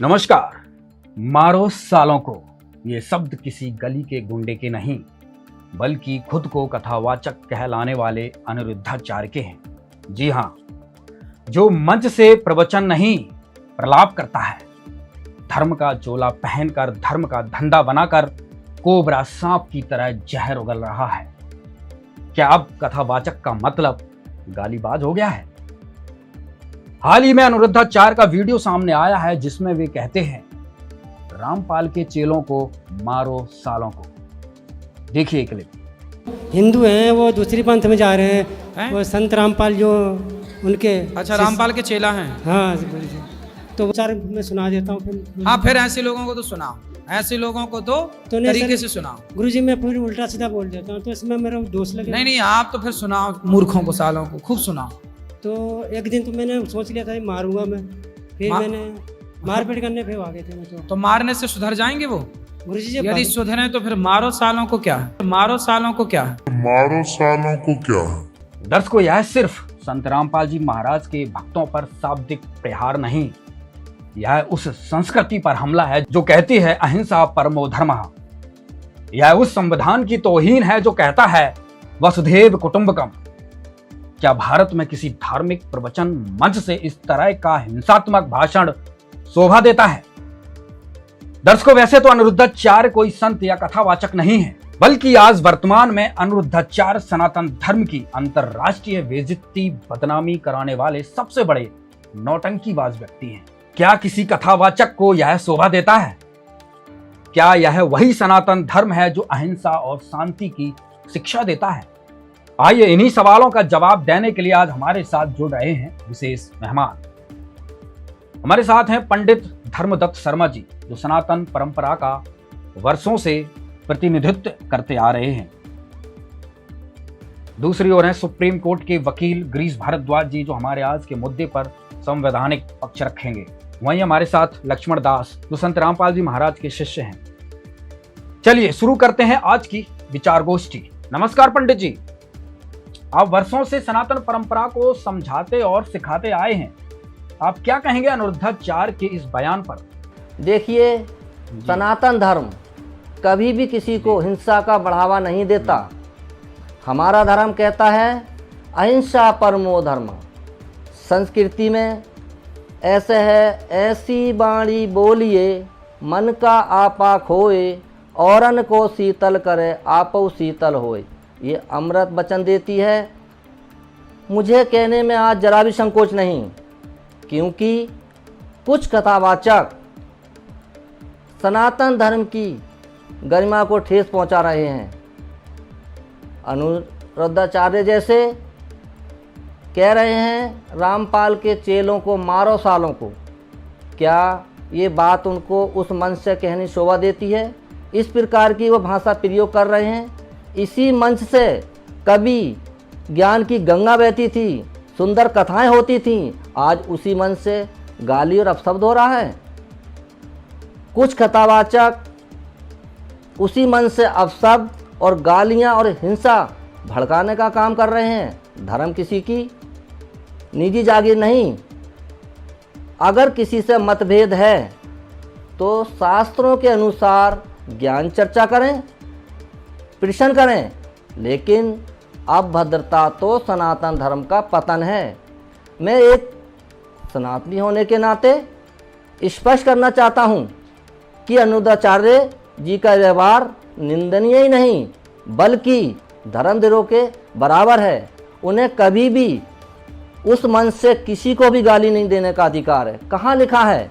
नमस्कार। मारो सालों को ये शब्द किसी गली के गुंडे के नहीं बल्कि खुद को कथावाचक कहलाने वाले अनिरुद्धाचार्य के हैं। जी हाँ, जो मंच से प्रवचन नहीं प्रलाप करता है, धर्म का चोला पहनकर धर्म का धंधा बनाकर कोबरा सांप की तरह जहर उगल रहा है। क्या अब कथावाचक का मतलब गालीबाज हो गया है? हाल ही में अनिरुद्धाचार्य का वीडियो सामने आया है जिसमें वे कहते हैं, रामपाल के चेलों को मारो सालों को। देखिए क्लिप। हिंदू हैं, वो दूसरी पंथ में जा रहे हैं। वो संत रामपाल जो उनके अच्छा रामपाल के चेला हैं। हाँ तो चार मैं सुना देता हूँ फिर। हाँ फिर ऐसे लोगों को तो सुनाओ, ऐसे लोगों को तो तरीके से सुनाओ। गुरुजी मैं फिर उल्टा सीधा बोल देता हूँ तो इसमें मेरा दोष लगे। नहीं आप तो फिर सुनाओ, मूर्खों को सालों को खूब सुनाओ। तो एक दिन तो मैंने सोच लिया था मारूंगा मैं, फिर मैंने मारपीट करने फिर आ गए थे मैं। तो मारने से सुधर जाएंगे वो गुरुजी जी? यदि सुधरे तो फिर मारो सालों को क्या है, मारो सालों को क्या है, मारो सालों को क्या है। दर्शकों, यह सिर्फ संत रामपाल जी महाराज के भक्तों पर शाब्दिक प्रहार नहीं, यह उस संस्कृति पर हमला है जो कहती है अहिंसा परमो धर्मः। यह उस संविधान की तौहीन है जो कहता है वसुधैव कुटुंबकम। क्या भारत में किसी धार्मिक प्रवचन मंच से इस तरह का हिंसात्मक भाषण शोभा देता है? दर्शकों, वैसे तो अनिरुद्धाचार्य कोई संत या कथावाचक नहीं है, बल्कि आज वर्तमान में अनिरुद्धाचार्य सनातन धर्म की अंतरराष्ट्रीय बेइज्जती बदनामी कराने वाले सबसे बड़े नौटंकीबाज व्यक्ति हैं। क्या किसी कथावाचक को यह शोभा देता है? क्या यह वही सनातन धर्म है जो अहिंसा और शांति की शिक्षा देता है? आइए इन्हीं सवालों का जवाब देने के लिए आज हमारे साथ जुड़ रहे हैं विशेष मेहमान। हमारे साथ हैं पंडित धर्मदत्त शर्मा जी, जो सनातन परंपरा का वर्षों से प्रतिनिधित्व करते आ रहे हैं। दूसरी ओर हैं सुप्रीम कोर्ट के वकील गिरीश भारद्वाज जी, जो हमारे आज के मुद्दे पर संवैधानिक पक्ष रखेंगे। वहीं हमारे साथ लक्ष्मण दास, जो संत रामपाल जी महाराज के शिष्य हैं। चलिए शुरू करते हैं आज की विचार गोष्ठी। नमस्कार पंडित जी, आप वर्षों से सनातन परंपरा को समझाते और सिखाते आए हैं, आप क्या कहेंगे अनिरुद्धाचार्य के इस बयान पर? देखिए, सनातन धर्म कभी भी किसी को हिंसा का बढ़ावा नहीं देता। हमारा धर्म कहता है अहिंसा परमो धर्म। संस्कृति में ऐसे है, ऐसी बाणी बोलिए मन का आपा खोए, औरन को शीतल करे आपो शीतल होए। ये अमृत वचन देती है। मुझे कहने में आज जरा भी संकोच नहीं, क्योंकि कुछ कथावाचक सनातन धर्म की गरिमा को ठेस पहुंचा रहे हैं। अनिरुद्धाचार्य जैसे कह रहे हैं रामपाल के चेलों को मारो सालों को। क्या ये बात उनको उस मंच से कहनी शोभा देती है? इस प्रकार की वो भाषा प्रयोग कर रहे हैं। इसी मंच से कभी ज्ञान की गंगा बहती थी, सुंदर कथाएं होती थीं, आज उसी मंच से गाली और अपशब्द हो रहा है। कुछ कथावाचक उसी मंच से अपशब्द और गालियां और हिंसा भड़काने का काम कर रहे हैं। धर्म किसी की निजी जागीर नहीं। अगर किसी से मतभेद है तो शास्त्रों के अनुसार ज्ञान चर्चा करें, प्रश्न करें, लेकिन अभद्रता तो सनातन धर्म का पतन है। मैं एक सनातनी होने के नाते स्पष्ट करना चाहता हूं कि अनिरुद्धाचार्य जी का व्यवहार निंदनीय ही नहीं बल्कि धर्मद्रोह के बराबर है। उन्हें कभी भी उस मंच से किसी को भी गाली नहीं देने का अधिकार है। कहाँ लिखा है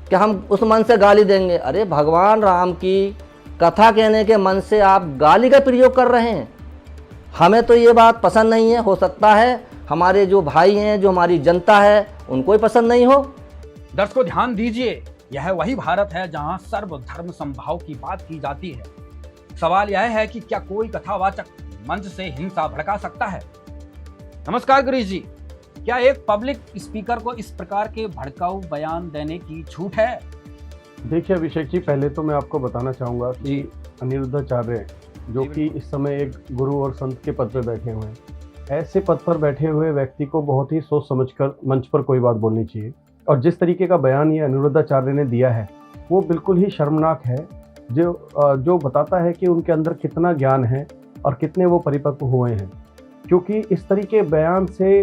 कि हम उस मंच से गाली देंगे? अरे भगवान राम की कथा कहने के मन से आप गाली का प्रयोग कर रहे हैं। हमें तो ये बात पसंद नहीं है। हो सकता है हमारे जो भाई हैं, जो हमारी जनता है, उनको ही पसंद नहीं हो। दर्शकों ध्यान दीजिए, यह वही भारत है जहां सर्वधर्म समभाव की बात की जाती है। सवाल यह है कि क्या कोई कथावाचक मंच से हिंसा भड़का सकता है? नमस्कार गिरीश जी, क्या एक पब्लिक स्पीकर को इस प्रकार के भड़काऊ बयान देने की छूट है? देखिए अभिषेक जी, पहले तो मैं आपको बताना चाहूँगा कि अनिरुद्धाचार्य जो कि इस समय एक गुरु और संत के पद पर बैठे हुए हैं, ऐसे पद पर बैठे हुए व्यक्ति को बहुत ही सोच समझकर मंच पर कोई बात बोलनी चाहिए। और जिस तरीके का बयान ये अनिरुद्धाचार्य ने दिया है वो बिल्कुल ही शर्मनाक है, जो बताता है कि उनके अंदर कितना ज्ञान है और कितने वो परिपक्व हुए हैं। क्योंकि इस तरीके बयान से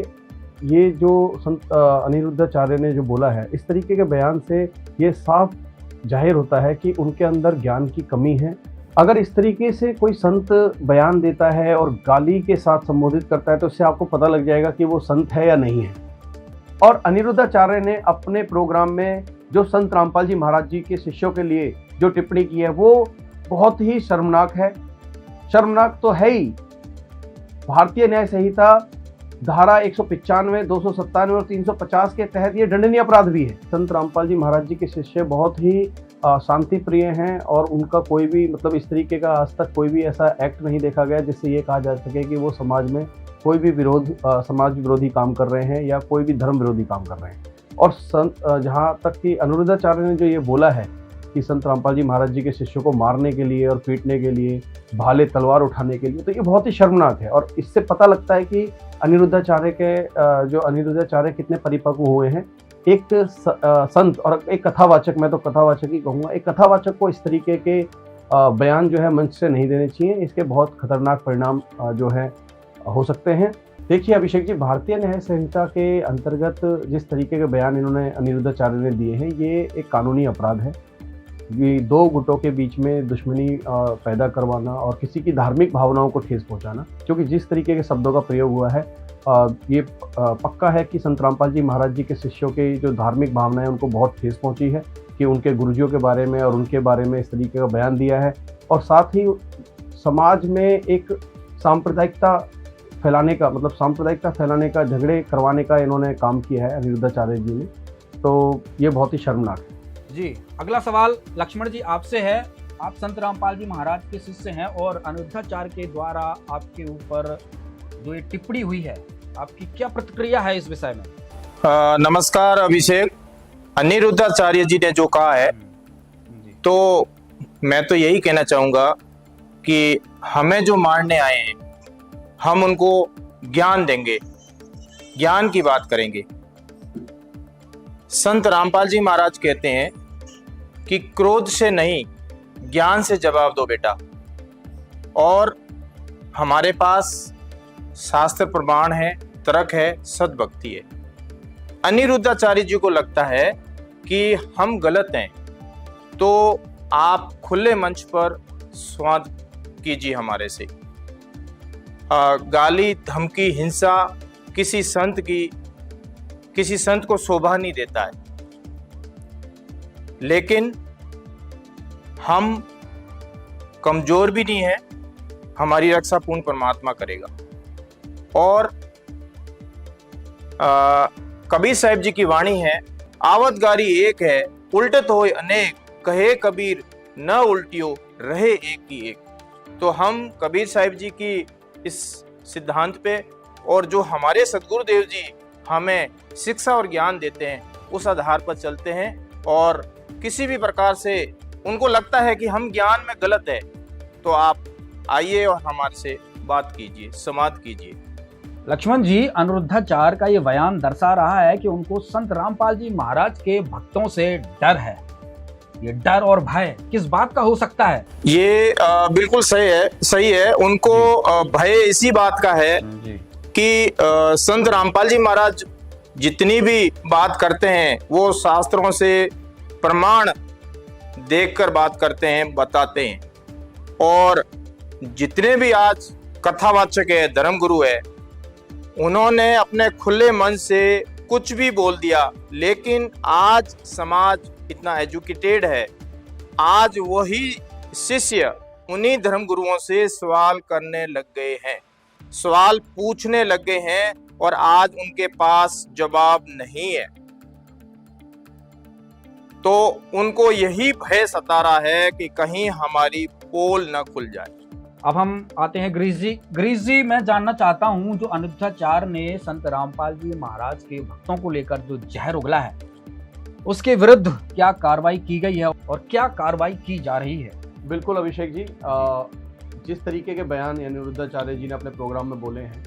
ये जो संत अनिरुद्धाचार्य ने जो बोला है, इस तरीके के बयान से ये साफ जाहिर होता है कि उनके अंदर ज्ञान की कमी है। अगर इस तरीके से कोई संत बयान देता है और गाली के साथ संबोधित करता है तो इससे आपको पता लग जाएगा कि वो संत है या नहीं है। और अनिरुद्धाचार्य ने अपने प्रोग्राम में जो संत रामपाल जी महाराज जी के शिष्यों के लिए जो टिप्पणी की है वो बहुत ही शर्मनाक है। शर्मनाक तो है ही। भारतीय न्याय संहिता धारा 195, 297 और 350 के तहत ये दंडनीय अपराध भी है। संत रामपाल जी महाराज जी के शिष्य बहुत ही शांति प्रिय हैं और उनका कोई भी मतलब इस तरीके का आज तक कोई भी ऐसा एक्ट नहीं देखा गया जिससे ये कहा जा सके कि वो समाज में कोई भी समाज विरोधी काम कर रहे हैं या कोई भी धर्म विरोधी काम कर रहे हैं। और जहाँ तक कि अनिरुद्धाचार्य ने जो ये बोला है कि संत रामपाल जी महाराज जी के शिष्यों को मारने के लिए और पीटने के लिए, भाले तलवार उठाने के लिए, तो ये बहुत ही शर्मनाक है। और इससे पता लगता है कि अनिरुद्धाचार्य कितने परिपक्व हुए हैं। एक संत और एक कथावाचक, मैं तो कथावाचक ही कहूँगा, एक कथावाचक को इस तरीके के बयान जो है मंच से नहीं देने चाहिए। इसके बहुत खतरनाक परिणाम जो है हो सकते हैं। देखिए अभिषेक जी, भारतीय न्याय संहिता के अंतर्गत जिस तरीके के बयान इन्होंने अनिरुद्धाचार्य ने दिए हैं ये एक कानूनी अपराध है। ये दो गुटों के बीच में दुश्मनी पैदा करवाना और किसी की धार्मिक भावनाओं को ठेस पहुंचाना, क्योंकि जिस तरीके के शब्दों का प्रयोग हुआ है ये पक्का है कि संत रामपाल जी महाराज जी के शिष्यों की जो धार्मिक भावनाएं उनको बहुत ठेस पहुंची है कि उनके गुरुजियों के बारे में और उनके बारे में इस तरीके का बयान दिया है। और साथ ही समाज में एक सांप्रदायिकता फैलाने का, झगड़े करवाने का इन्होंने काम किया है अनिरुद्धाचार्य जी ने। तो ये बहुत ही शर्मनाक है। जी, अगला सवाल लक्ष्मण जी आपसे है। आप संत रामपाल जी महाराज के शिष्य हैं और अनिरुद्धाचार्य के द्वारा आपके ऊपर जो ये टिप्पणी हुई है, आपकी क्या प्रतिक्रिया है इस विषय में? नमस्कार अभिषेक। अनिरुद्धाचार्य जी ने जो कहा है तो मैं तो यही कहना चाहूँगा कि हमें जो मारने आए हैं हम उनको ज्ञान देंगे, ज्ञान की बात करेंगे। संत रामपाल जी महाराज कहते हैं कि क्रोध से नहीं ज्ञान से जवाब दो बेटा। और हमारे पास शास्त्र प्रमाण है, तर्क है, सद्भक्ति है। अनिरुद्धाचार्य जी को लगता है कि हम गलत हैं तो आप खुले मंच पर संवाद कीजिए हमारे से। गाली, धमकी, हिंसा किसी संत को शोभा नहीं देता है। लेकिन हम कमजोर भी नहीं है, हमारी रक्षा पूर्ण परमात्मा करेगा। और कबीर साहिब जी की वाणी है, आवत गारी एक है, उल्टत होय अनेक, कहे कबीर न उल्टियो रहे एक ही एक। तो हम कबीर साहिब जी की इस सिद्धांत पे और जो हमारे सदगुरुदेव जी हमें शिक्षा और ज्ञान देते हैं उस आधार पर चलते हैं। और किसी भी प्रकार से उनको लगता है कि हम ज्ञान में गलत है तो आप आइए और हमारे से बात कीजिए, संवाद कीजिए। लक्ष्मण जी, अनिरुद्धाचार्य का ये बयान दर्शा रहा है कि उनको संत रामपाल जी महाराज के भक्तों से डर है। ये डर और भय किस बात का हो सकता है? ये बिल्कुल सही है। उनको भय इसी बात का है कि संत रामपाल जी महाराज जितनी भी बात करते हैं वो शास्त्रों से प्रमाण देखकर बात करते हैं, बताते हैं। और जितने भी आज कथावाचक है, धर्मगुरु है, उन्होंने अपने खुले मन से कुछ भी बोल दिया। लेकिन आज समाज इतना एजुकेटेड है, आज वही शिष्य उन्हीं धर्मगुरुओं से सवाल करने लग गए हैं, सवाल पूछने लग गए हैं और आज उनके पास जवाब नहीं है। तो उनको यही भय सता रहा है कि कहीं हमारी पोल न खुल जाए। अब हम आते हैं गिरीश जी। गिरीश जी, मैं जानना चाहता हूं, जो अनिरुद्धाचार्य ने संत रामपाल जी महाराज के भक्तों को लेकर जो जहर उगला है उसके विरुद्ध क्या कार्रवाई की गई है और क्या कार्रवाई की जा रही है? बिल्कुल अभिषेक जी, जिस तरीके के बयान अनिरुद्धाचार्य जी ने अपने प्रोग्राम में बोले हैं,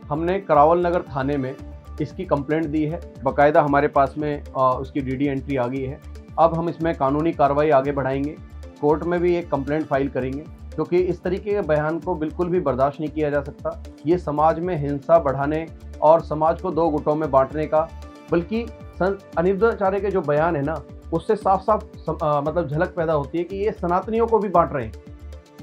हमने करावल नगर थाने में इसकी कंप्लेंट दी है, बाकायदा हमारे पास में उसकी डीडी एंट्री आ गई है। अब हम इसमें कानूनी कार्रवाई आगे बढ़ाएंगे, कोर्ट में भी एक कंप्लेंट फाइल करेंगे, क्योंकि इस तरीके के बयान को बिल्कुल भी बर्दाश्त नहीं किया जा सकता। ये समाज में हिंसा बढ़ाने और समाज को दो गुटों में बांटने का, बल्कि अनिरुद्धाचार्य के जो बयान है ना, उससे साफ साफ मतलब झलक पैदा होती है कि ये सनातनियों को भी बांट रहे हैं।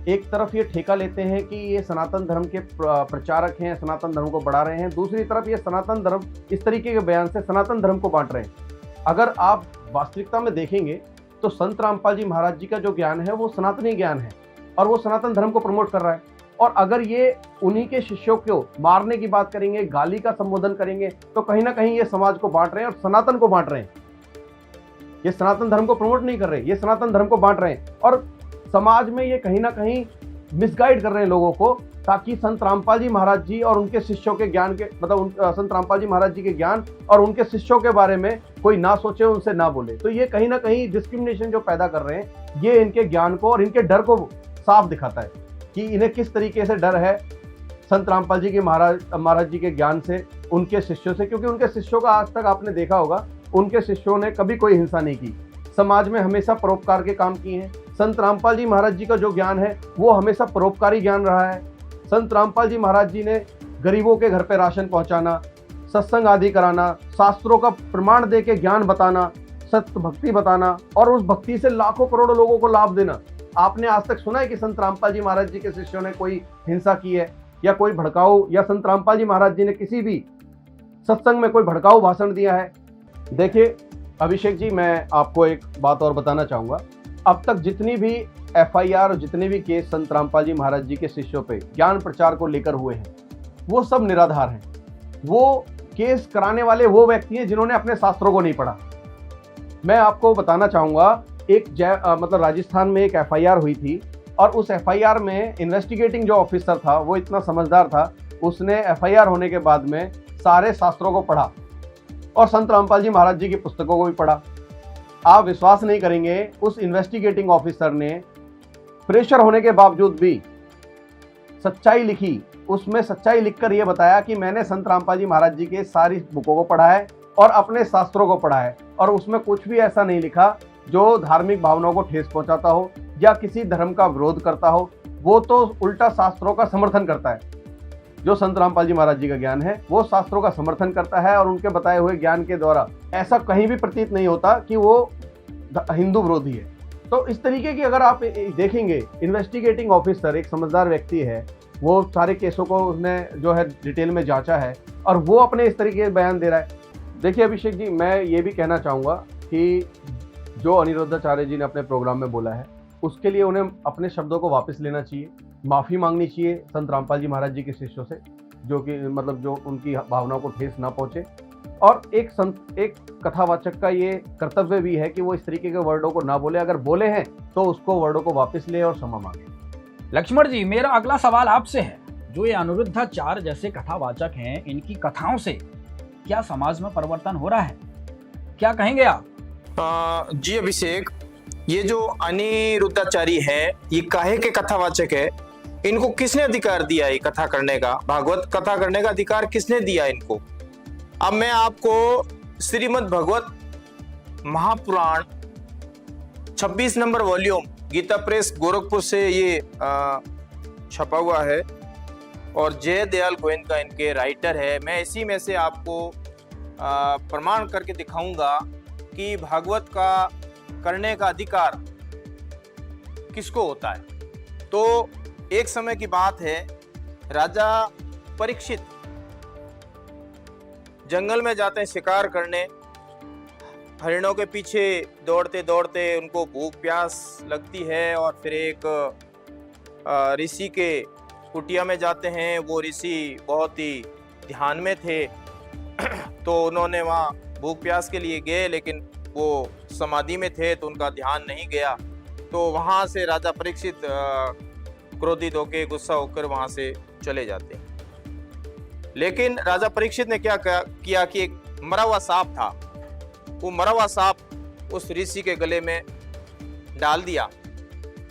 एक तरफ ये ठेका लेते हैं कि ये सनातन धर्म के प्रचारक हैं, सनातन धर्म को बढ़ा रहे हैं, दूसरी तरफ ये सनातन धर्म इस तरीके के बयान से सनातन धर्म को बांट रहे हैं। अगर आप वास्तविकता में देखेंगे तो संत रामपाल जी महाराज जी का जो ज्ञान है वो सनातनी ज्ञान है और वो सनातन धर्म को प्रमोट कर रहा है। और अगर ये उन्हीं के शिष्यों को मारने की बात करेंगे, गाली का संबोधन करेंगे, तो कहीं ना कहीं ये समाज को बांट रहे हैं और सनातन को बांट रहे हैं। ये सनातन धर्म को प्रमोट नहीं कर रहे, ये सनातन धर्म को बांट रहे हैं और समाज में ये कहीं ना कहीं मिसगाइड कर रहे हैं लोगों को, ताकि संत रामपाल जी महाराज जी और उनके शिष्यों के ज्ञान के संत रामपाल जी महाराज जी के ज्ञान और उनके शिष्यों के बारे में कोई ना सोचे, उनसे ना बोले। तो ये कहीं ना कहीं डिस्क्रिमिनेशन जो पैदा कर रहे हैं, ये इनके ज्ञान को और इनके डर को साफ दिखाता है कि इन्हें किस तरीके से डर है संत रामपाल जी के महाराज जी के ज्ञान से, उनके शिष्यों से। क्योंकि उनके शिष्यों का आज तक आपने देखा होगा, उनके शिष्यों ने कभी कोई हिंसा नहीं की, समाज में हमेशा परोपकार के काम किए हैं। संत रामपाल जी महाराज जी का जो ज्ञान है वो हमेशा परोपकारी ज्ञान रहा है। संत रामपाल जी महाराज जी ने गरीबों के घर पे राशन पहुंचाना, सत्संग आदि कराना, शास्त्रों का प्रमाण दे के ज्ञान बताना, सत्य भक्ति बताना और उस भक्ति से लाखों करोड़ों लोगों को लाभ देना। आपने आज तक सुना है कि संत रामपाल जी महाराज जी के शिष्यों ने कोई हिंसा की है या कोई भड़काऊ, या संत रामपाल जी महाराज जी ने किसी भी सत्संग में कोई भड़काऊ भाषण दिया है? देखिए अभिषेक जी, मैं आपको एक बात और बताना चाहूँगा। अब तक जितनी भी FIR और जितने भी केस संत रामपाल जी महाराज जी के शिष्यों पे ज्ञान प्रचार को लेकर हुए हैं, वो सब निराधार हैं। वो केस कराने वाले वो व्यक्ति हैं जिन्होंने अपने शास्त्रों को नहीं पढ़ा। मैं आपको बताना चाहूँगा, मतलब राजस्थान में एक FIR हुई थी और उस FIR में इन्वेस्टिगेटिंग जो ऑफिसर था वो इतना समझदार था, उसने FIR होने के बाद में सारे शास्त्रों को पढ़ा और संत रामपाल जी महाराज जी की पुस्तकों को भी पढ़ा। आप विश्वास नहीं करेंगे, उस इन्वेस्टिगेटिंग ऑफिसर ने प्रेशर होने के बावजूद भी सच्चाई लिखी। उसमें सच्चाई लिखकर यह बताया कि मैंने संत रामपाल जी महाराज जी के सारी बुकों को पढ़ा है और अपने शास्त्रों को पढ़ा है, और उसमें कुछ भी ऐसा नहीं लिखा जो धार्मिक भावनाओं को ठेस पहुंचाता हो या किसी धर्म का विरोध करता हो। वो तो उल्टा शास्त्रों का समर्थन करता है। जो संत रामपाल जी महाराज जी का ज्ञान है वो शास्त्रों का समर्थन करता है और उनके बताए हुए ज्ञान के द्वारा ऐसा कहीं भी प्रतीत नहीं होता कि वो हिंदू विरोधी है। तो इस तरीके की अगर आप देखेंगे, इन्वेस्टिगेटिंग ऑफिसर एक समझदार व्यक्ति है, वो सारे केसों को उसने जो है डिटेल में जांचा है और वो अपने इस तरीके से बयान दे रहा है। देखिए अभिषेक जी, मैं ये भी कहना चाहूँगा कि जो अनिरुद्धाचार्य जी ने अपने प्रोग्राम में बोला है उसके लिए उन्हें अपने शब्दों को वापस लेना चाहिए, माफ़ी मांगनी चाहिए संत रामपाल जी महाराज जी के शिष्यों से, जो कि मतलब जो उनकी भावनाओं को ठेस ना पहुँचे। और एक कथावाचक का ये कर्तव्य भी है कि वो इस तरीके के वर्डों को ना बोले, अगर बोले हैं तो उसको वर्डों को वापस ले और क्षमा मांगे। लक्ष्मण जी, मेरा अगला सवाल आपसे है, जो ये अनिरुद्धाचार्य जैसे कथावाचक हैं, इनकी कथाओं से क्या समाज में परिवर्तन हो रहा है? क्या कहेंगे आप? जी अभिषेक, ये जो अनिरुद्धाचार्य है, ये काहे के कथावाचक है? इनको किसने अधिकार दिया है कथा करने का? भागवत कथा करने का अधिकार किसने दिया इनको? अब मैं आपको श्रीमद् भगवत महापुराण 26 नंबर वॉल्यूम गीता प्रेस गोरखपुर से ये छपा हुआ है और जय दयाल गोविंद का इनके राइटर है। मैं इसी में से आपको प्रमाण करके दिखाऊंगा कि भागवत का करने का अधिकार किसको होता है। तो एक समय की बात है, राजा परीक्षित जंगल में जाते हैं शिकार करने। हरिणों के पीछे दौड़ते दौड़ते उनको भूख प्यास लगती है और फिर एक ऋषि के कुटिया में जाते हैं। वो ऋषि बहुत ही ध्यान में थे तो उन्होंने वहाँ भूख प्यास के लिए गए, लेकिन वो समाधि में थे तो उनका ध्यान नहीं गया। तो वहाँ से राजा परीक्षित क्रोधित होकर गुस्सा होकर वहाँ से चले जाते हैं। लेकिन राजा परीक्षित ने क्या किया कि एक मरा हुआ सांप था, वो मरा हुआ सांप उस ऋषि के गले में डाल दिया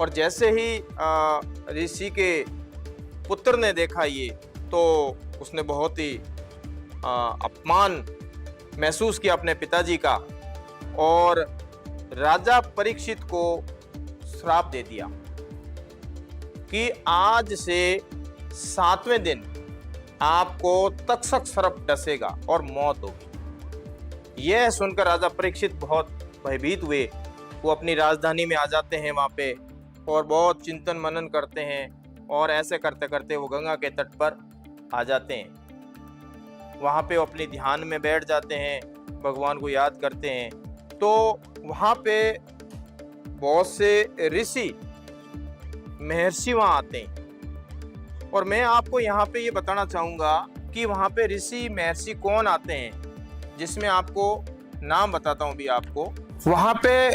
और जैसे ही ऋषि के पुत्र ने देखा ये, तो उसने बहुत ही अपमान महसूस किया अपने पिताजी का और राजा परीक्षित को श्राप दे दिया कि आज से 7वें दिन आपको तक्षक सर्प डसेगा और मौत होगी। यह सुनकर राजा परीक्षित बहुत भयभीत हुए। वो अपनी राजधानी में आ जाते हैं वहाँ पे और बहुत चिंतन मनन करते हैं और ऐसे करते करते वो गंगा के तट पर आ जाते हैं। वहाँ पे वो अपने ध्यान में बैठ जाते हैं, भगवान को याद करते हैं। तो वहाँ पे बहुत से ऋषि महर्षि वहाँ आते हैं और मैं आपको यहाँ पे ये बताना चाहूँगा कि वहाँ पे ऋषि महर्षि कौन आते हैं, जिसमें आपको नाम बताता हूँ भी आपको। वहाँ पे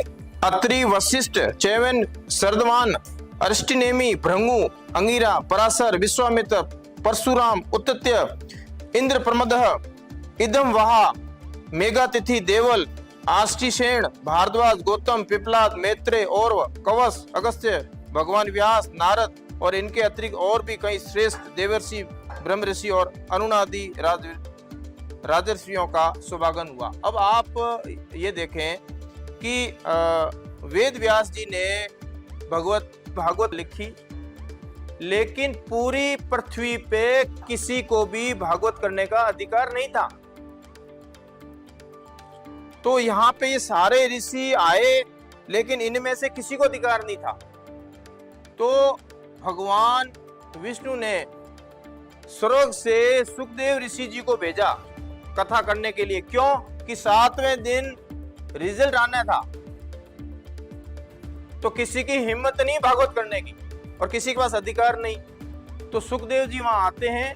अत्रि, वशिष्ठ, च्यवन, सर्दमान, अरिष्टनेमि, भृंगु, अंगिरा, पराशर, विश्वामित्र, परशुराम, उत्तत्य, इंद्र प्रमदः, इदम वहा, मेघातिथि, देवल, आष्टिसेन, भारद्वाज, गौतम, पिपलाद, मैत्रेय, औरव, कवश, अगस्त्य, भगवान व्यास, नारद और इनके अतिरिक्त और भी कई श्रेष्ठ देवर्षि, ब्रह्म ऋषि और अनुनादि राजर्षियों का शुभागमन हुआ। अब आप ये देखें कि वेद व्यास जी ने भागवत लिखी, लेकिन पूरी पृथ्वी पे किसी को भी भागवत करने का अधिकार नहीं था। तो यहाँ पे ये सारे ऋषि आए, लेकिन इनमें से किसी को अधिकार नहीं था। तो भगवान विष्णु ने स्वर्ग से सुखदेव ऋषि जी को भेजा कथा करने के लिए। क्यों? कि 7वें दिन रिजल्ट आना था। तो किसी की हिम्मत नहीं भागवत करने की और किसी के पास अधिकार नहीं। तो सुखदेव जी वहां आते हैं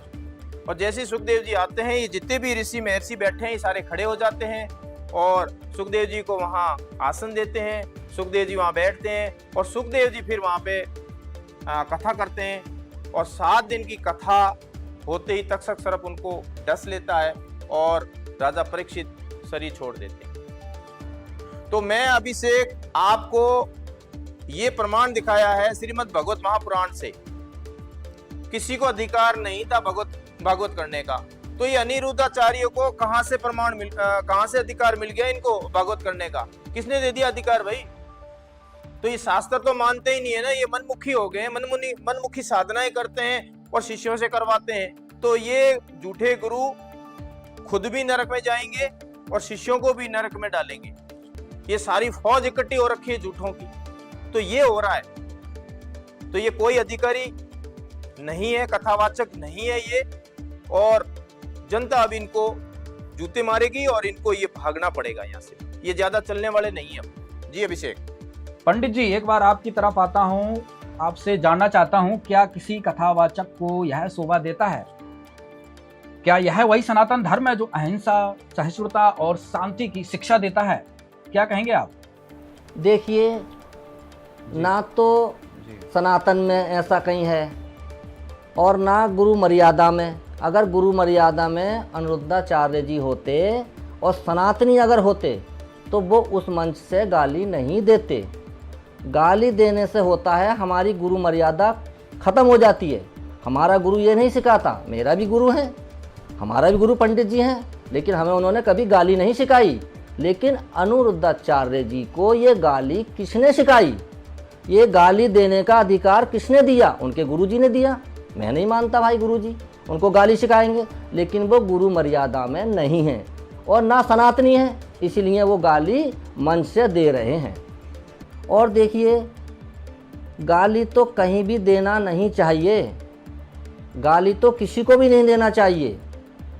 और जैसे सुखदेव जी आते हैं, ये जितने भी ऋषि महर्षि बैठे हैं ये सारे खड़े हो जाते हैं और सुखदेव जी को वहां आसन देते हैं। सुखदेव जी वहां बैठते हैं और सुखदेव जी फिर वहां पे कथा करते हैं और 7 दिन की कथा होते ही तक्षक सर्प उनको डस लेता है और राजा परीक्षित शरीर छोड़ देते हैं। तो मैं अभी से आपको ये प्रमाण दिखाया है श्रीमद् भगवत महापुराण से। किसी को अधिकार नहीं था भागवत करने का। तो ये अनिरुद्धाचार्य को कहां से कहां से अधिकार मिल गया इनको भागवत करने का? किसने दे दिया अधिकार भाई? तो ये शास्त्र तो मानते ही नहीं है ना, ये मनमुखी हो गए, मनमुखी साधनाएं करते हैं और शिष्यों से करवाते हैं। तो ये झूठे गुरु खुद भी नरक में जाएंगे और शिष्यों को भी नरक में डालेंगे। ये सारी फौज इकट्ठी हो रखी है झूठों की। तो ये हो रहा है। तो ये कोई अधिकारी नहीं है, कथावाचक नहीं है ये, और जनता अब इनको जूते मारेगी और इनको ये भागना पड़ेगा यहाँ से। ये ज्यादा चलने वाले नहीं है। जी अभिषेक। पंडित जी, एक बार आपकी तरफ आता हूँ, आपसे जानना चाहता हूँ, क्या किसी कथावाचक को यह शोभा देता है? क्या यह वही सनातन धर्म है जो अहिंसा, सहिष्णुता और शांति की शिक्षा देता है? क्या कहेंगे आप? देखिए, ना तो सनातन में ऐसा कहीं है और ना गुरु मर्यादा में। अगर गुरु मर्यादा में अनिरुद्धाचार्य जी होते और सनातनी अगर होते तो वो उस मंच से गाली नहीं देते। गाली देने से होता है हमारी गुरु मर्यादा ख़त्म हो जाती है। हमारा गुरु ये नहीं सिखाता, मेरा भी गुरु है, हमारा भी गुरु पंडित जी हैं, लेकिन हमें उन्होंने कभी गाली नहीं सिखाई। लेकिन अनिरुद्धाचार्य जी को ये गाली किसने सिखाई? ये गाली देने का अधिकार किसने दिया? उनके गुरुजी ने दिया। मैं नहीं मानता भाई गुरुजी उनको गाली सिखाएंगे, लेकिन वो गुरु मर्यादा में नहीं हैं और ना सनातनी हैं, इसलिए वो गाली मन से दे रहे हैं। और देखिए, गाली तो कहीं भी देना नहीं चाहिए, गाली तो किसी को भी नहीं देना चाहिए।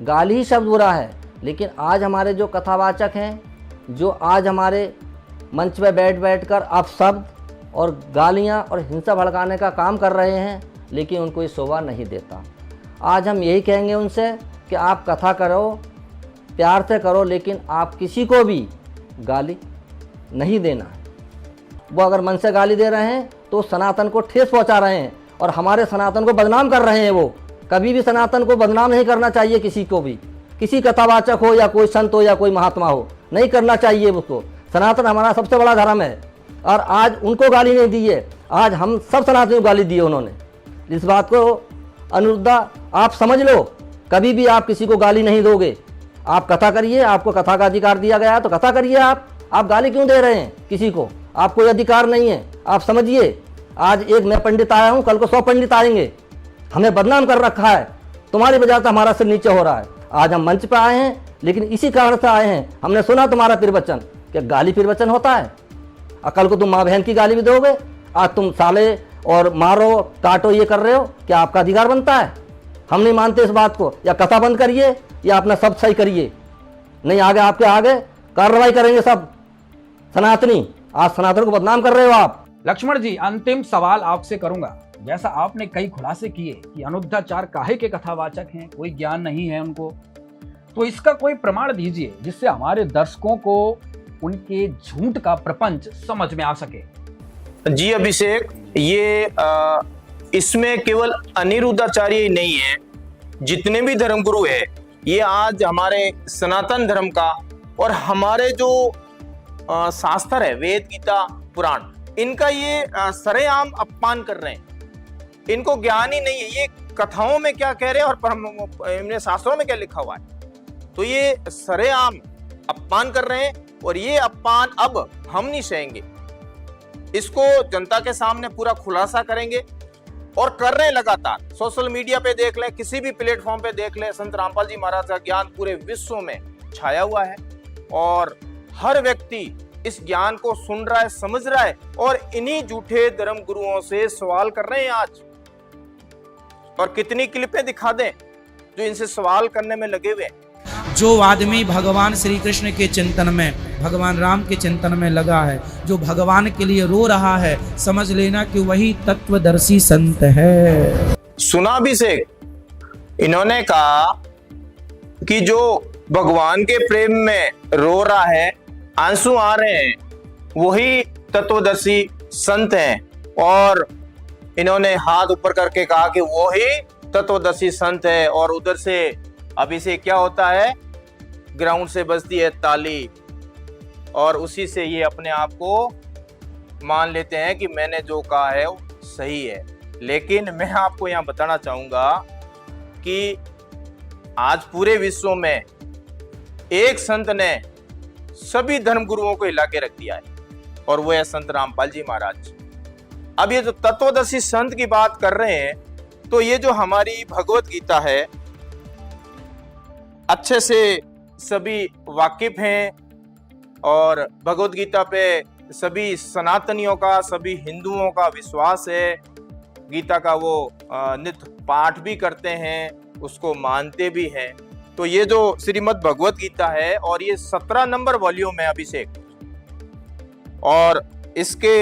गाली ही शब्द बुरा है। लेकिन आज हमारे जो कथावाचक हैं, जो आज हमारे मंच पे बैठ कर अपशब्द और गालियां और हिंसा भड़काने का काम कर रहे हैं, लेकिन उनको ये शोभा नहीं देता। आज हम यही कहेंगे उनसे कि आप कथा करो, प्यार से करो, लेकिन आप किसी को भी गाली नहीं देना है। वो अगर मन से गाली दे रहे हैं तो सनातन को ठेस पहुंचा रहे हैं और हमारे सनातन को बदनाम कर रहे हैं। वो कभी भी सनातन को बदनाम नहीं करना चाहिए, किसी को भी, किसी कथावाचक हो या कोई संत हो या कोई महात्मा हो, नहीं करना चाहिए उसको। सनातन हमारा सबसे बड़ा धर्म है और आज उनको गाली नहीं दी है, आज हम सब सनातन को गाली दी है उन्होंने। इस बात को अनिरुद्धा आप समझ लो कभी भी आप किसी को गाली नहीं दोगे। आप कथा करिए, आपको कथा का अधिकार दिया गया है तो कथा करिए। आप गाली क्यों दे रहे हैं किसी को? आपको ये अधिकार नहीं है। आप समझिए, आज एक मैं पंडित आया हूँ, कल को 100 पंडित आएंगे। हमें बदनाम कर रखा है, तुम्हारी वजह से हमारा सिर नीचे हो रहा है। आज हम मंच पर आए हैं, लेकिन इसी कारण से आए हैं, हमने सुना तुम्हारा प्रवचन। क्या गाली प्रवचन होता है? और कल को तुम माँ बहन की गाली भी दोगे। आज तुम साले और मारो काटो ये कर रहे हो, क्या आपका अधिकार बनता है? हम नहीं मानते इस बात को। या कथा बंद करिए या अपना सब सही करिए, नहीं आगे आपके आगे कार्रवाई करेंगे सब सनातनी। आज सनातन को बदनाम कर रहे हो आप। लक्ष्मण जी, अंतिम सवाल आपसे करूंगा। जैसा आपने कई खुलासे किए कि अनुद्धाचार काहे के कथावाचक हैं, कोई ज्ञान नहीं है उनको, तो इसका कोई प्रमाण दीजिए जिससे हमारे दर्शकों को उनके झूठ का प्रपंच समझ में आ सके। जी अभिषेक, ये इसमें केवल अनिरुद्धाचार्य ही नहीं है, जितने भी धर्मगुरु है, ये आज हमारे सनातन धर्म का और हमारे जो शास्त्र है, वेद, गीता, पुराण, इनका ये सरेआम अपमान कर रहे हैं। इनको ज्ञान ही नहीं है, ये कथाओं में क्या कह रहे हैं और इनमें शास्त्रों में क्या लिखा हुआ है। तो ये सरेआम अपमान कर रहे हैं और ये अपमान अब हम नहीं सहेंगे। इसको जनता के सामने पूरा खुलासा करेंगे और कर रहे हैं लगातार। सोशल मीडिया पे देख लें, किसी भी प्लेटफॉर्म पे देख लें, संत रामपाल जी महाराज का ज्ञान पूरे विश्व में छाया हुआ है और हर व्यक्ति इस ज्ञान को सुन रहा है, समझ रहा है और इन्हीं झूठे धर्म गुरुओं से सवाल कर रहे हैं आज। और कितनी क्लिपें दिखा दें जो इनसे सवाल करने में लगे हुए हैं। जो आदमी भगवान श्री कृष्ण के चिंतन में, भगवान राम के चिंतन में लगा है, जो भगवान के लिए रो रहा है, समझ लेना कि वही तत्वदर्शी संत है। सुना अभिषेक, इन्होंने कहा कि जो भगवान के प्रेम में रो रहा है, आंसू आ रहे हैं, वही तत्वदर्शी संत हैं। और इन्होंने हाथ ऊपर करके कहा कि वही तत्वदर्शी संत है। और उधर से अभिषेक क्या होता है, ग्राउंड से बजती है ताली और उसी से ये अपने आप को मान लेते हैं कि मैंने जो कहा है वो सही है। लेकिन मैं आपको यहाँ बताना चाहूंगा कि आज पूरे विश्व में एक संत ने सभी धर्मगुरुओं को हिला के रख दिया है और वो है संत रामपाल जी महाराज। अब ये जो तत्वदर्शी संत की बात कर रहे हैं, तो ये जो हमारी भगवत गीता है, अच्छे से सभी वाकिफ हैं और भगवत गीता पे सभी सनातनियों का, सभी हिंदुओं का विश्वास है। गीता का वो नित्य पाठ भी करते हैं, उसको मानते भी हैं। तो ये जो श्रीमद् भगवत गीता है और ये 17 नंबर वॉल्यूम है अभिषेक, और इसके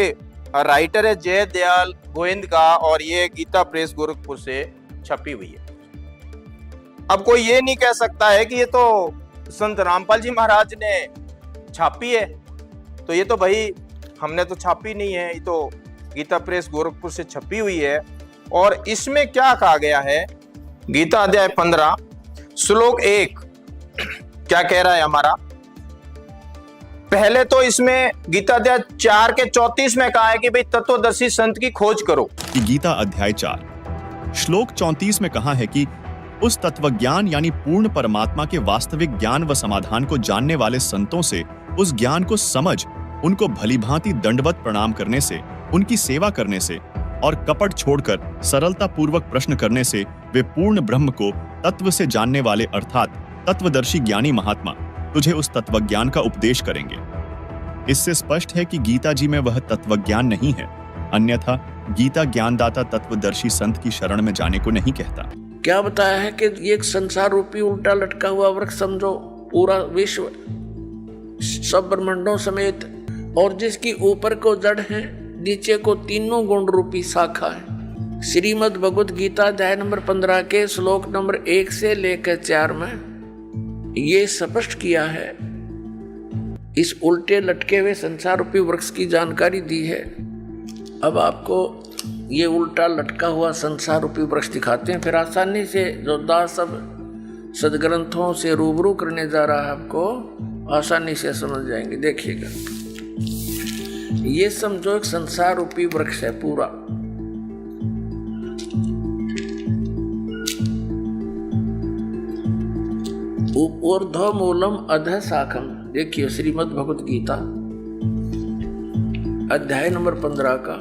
राइटर है जय दयाल गोविंद का, और ये गीता प्रेस गोरखपुर से छपी हुई है। अब कोई ये नहीं कह सकता है कि ये तो संत रामपाल जी महाराज ने छापी है, तो ये तो भाई हमने तो छापी नहीं है, ये तो गीता प्रेस गोरखपुर से छपी हुई है। और इसमें क्या कहा गया है, गीता अध्याय 15 श्लोक 1 क्या कह रहा है हमारा। पहले तो इसमें गीता अध्याय 4 के 34 में कहा है कि भाई तत्वदर्शी संत की खोज करो। कि गीता अध्याय 4 श्लोक 34 में कहा है कि उस तत्वज्ञान यानी पूर्ण परमात्मा के वास्तविक ज्ञान व समाधान को जानने वाले संतों से उस ज्ञान को समझ, उनको भलीभांति दंडवत प्रणाम करने से, उनकी सेवा करने से और कपट छोड़कर सरलता पूर्वक प्रश्न करने से वे पूर्ण ब्रह्म को तत्व से जानने वाले अर्थात तत्वदर्शी ज्ञानी महात्मा तुझे उस तत्वज्ञान का उपदेश करेंगे। इससे स्पष्ट है कि गीता जी में वह तत्वज्ञान नहीं है, अन्यथा गीता ज्ञानदाता तत्वदर्शी संत की शरण में जाने को नहीं कहता। क्या बताया है कि ये एक संसार रूपी उल्टा लटका हुआ वृक्ष समझो, पूरा विश्व सब ब्रह्मांडों समेत, और जिसकी ऊपर को जड़ है, नीचे को तीनों गुण रूपी शाखा है। श्रीमद् भगवत गीता अध्याय नंबर 15 के श्लोक नंबर 1 से लेकर 4 में ये स्पष्ट किया है, इस उल्टे लटके हुए संसार रूपी वृक्ष की जानकारी दी है। अब आपको ये उल्टा लटका हुआ संसार रूपी वृक्ष दिखाते हैं, फिर आसानी से जो दास सब सदग्रंथों से रूबरू करने जा रहा है, आपको आसानी से समझ जाएंगे। देखिएगा, ये समझो एक संसार रूपी वृक्ष है पूरा। ऊर्ध्व मूलम अधः शाखम। देखिए श्रीमद् भगवत गीता अध्याय नंबर 15 का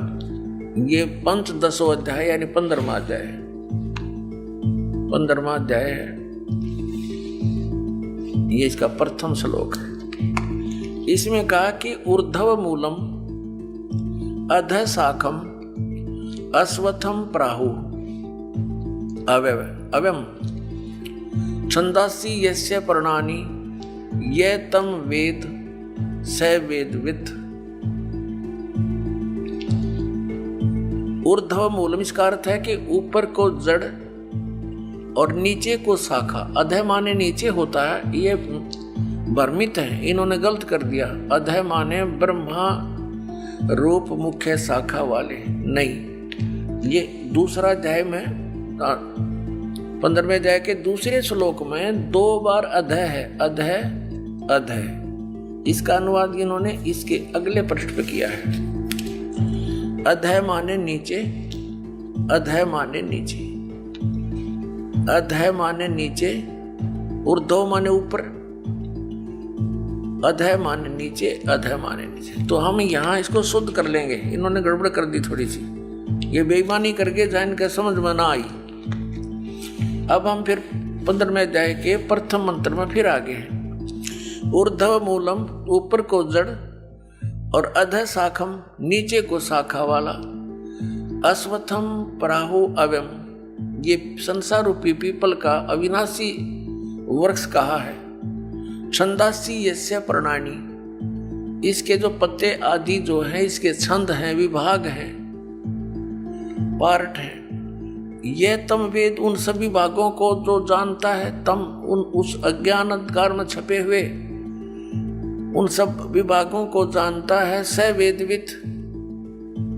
ये पंचदशो अध्याय यानी 15वां अध्याय है। 15वां अध्याय है, ये इसका प्रथम श्लोक है। इसमें कहा कि ऊर्ध्व मूलम अधः शाखम अश्वत्थम प्राहु अव्यम छंदासी यस्य पर्णानि ये तम वेद स वेदवित्। ऊर्ध्व मूलम इसका अर्थ है कि ऊपर को जड़ और नीचे को शाखा। अधः माने नीचे होता है, ये भ्रमित है, इन्होंने गलत कर दिया। अधः माने ब्रह्मा रूप मुख्य शाखा वाले, नहीं। ये दूसरा अध्याय में 15वें अध्याय के दूसरे श्लोक में 2 बार अधः है, अधः अधः। इसका अनुवाद इन्होंने इसके अगले पृष्ठ पे किया है। अधः माने नीचे, अधः माने नीचे, अधः माने नीचे, ऊर्ध्व माने ऊपर, अधः माने नीचे, अधः माने नीचे। तो हम यहाँ इसको शुद्ध कर लेंगे, इन्होंने गड़बड़ कर दी थोड़ी सी, ये बेईमानी करके जान के समझ में ना आई। अब हम फिर 15वें अध्याय के प्रथम मंत्र में फिर आगे हैं। ऊर्ध्व मूलम ऊपर को जड़ और अधः शाखम नीचे को शाखा वाला, अश्वत्थम प्राहु अव्यम ये संसार रूपी पीपल का अविनाशी वृक्ष कहा है। छंदासी यस्य पर्णानि इसके जो पत्ते आदि जो हैं इसके छंद हैं, विभाग हैं, पार्ट हैं। ये तम वेद उन सभी भागों को जो जानता है, तम उस अज्ञान अंधकार में छपे हुए उन सब विभागों को जानता है। स वेदवित्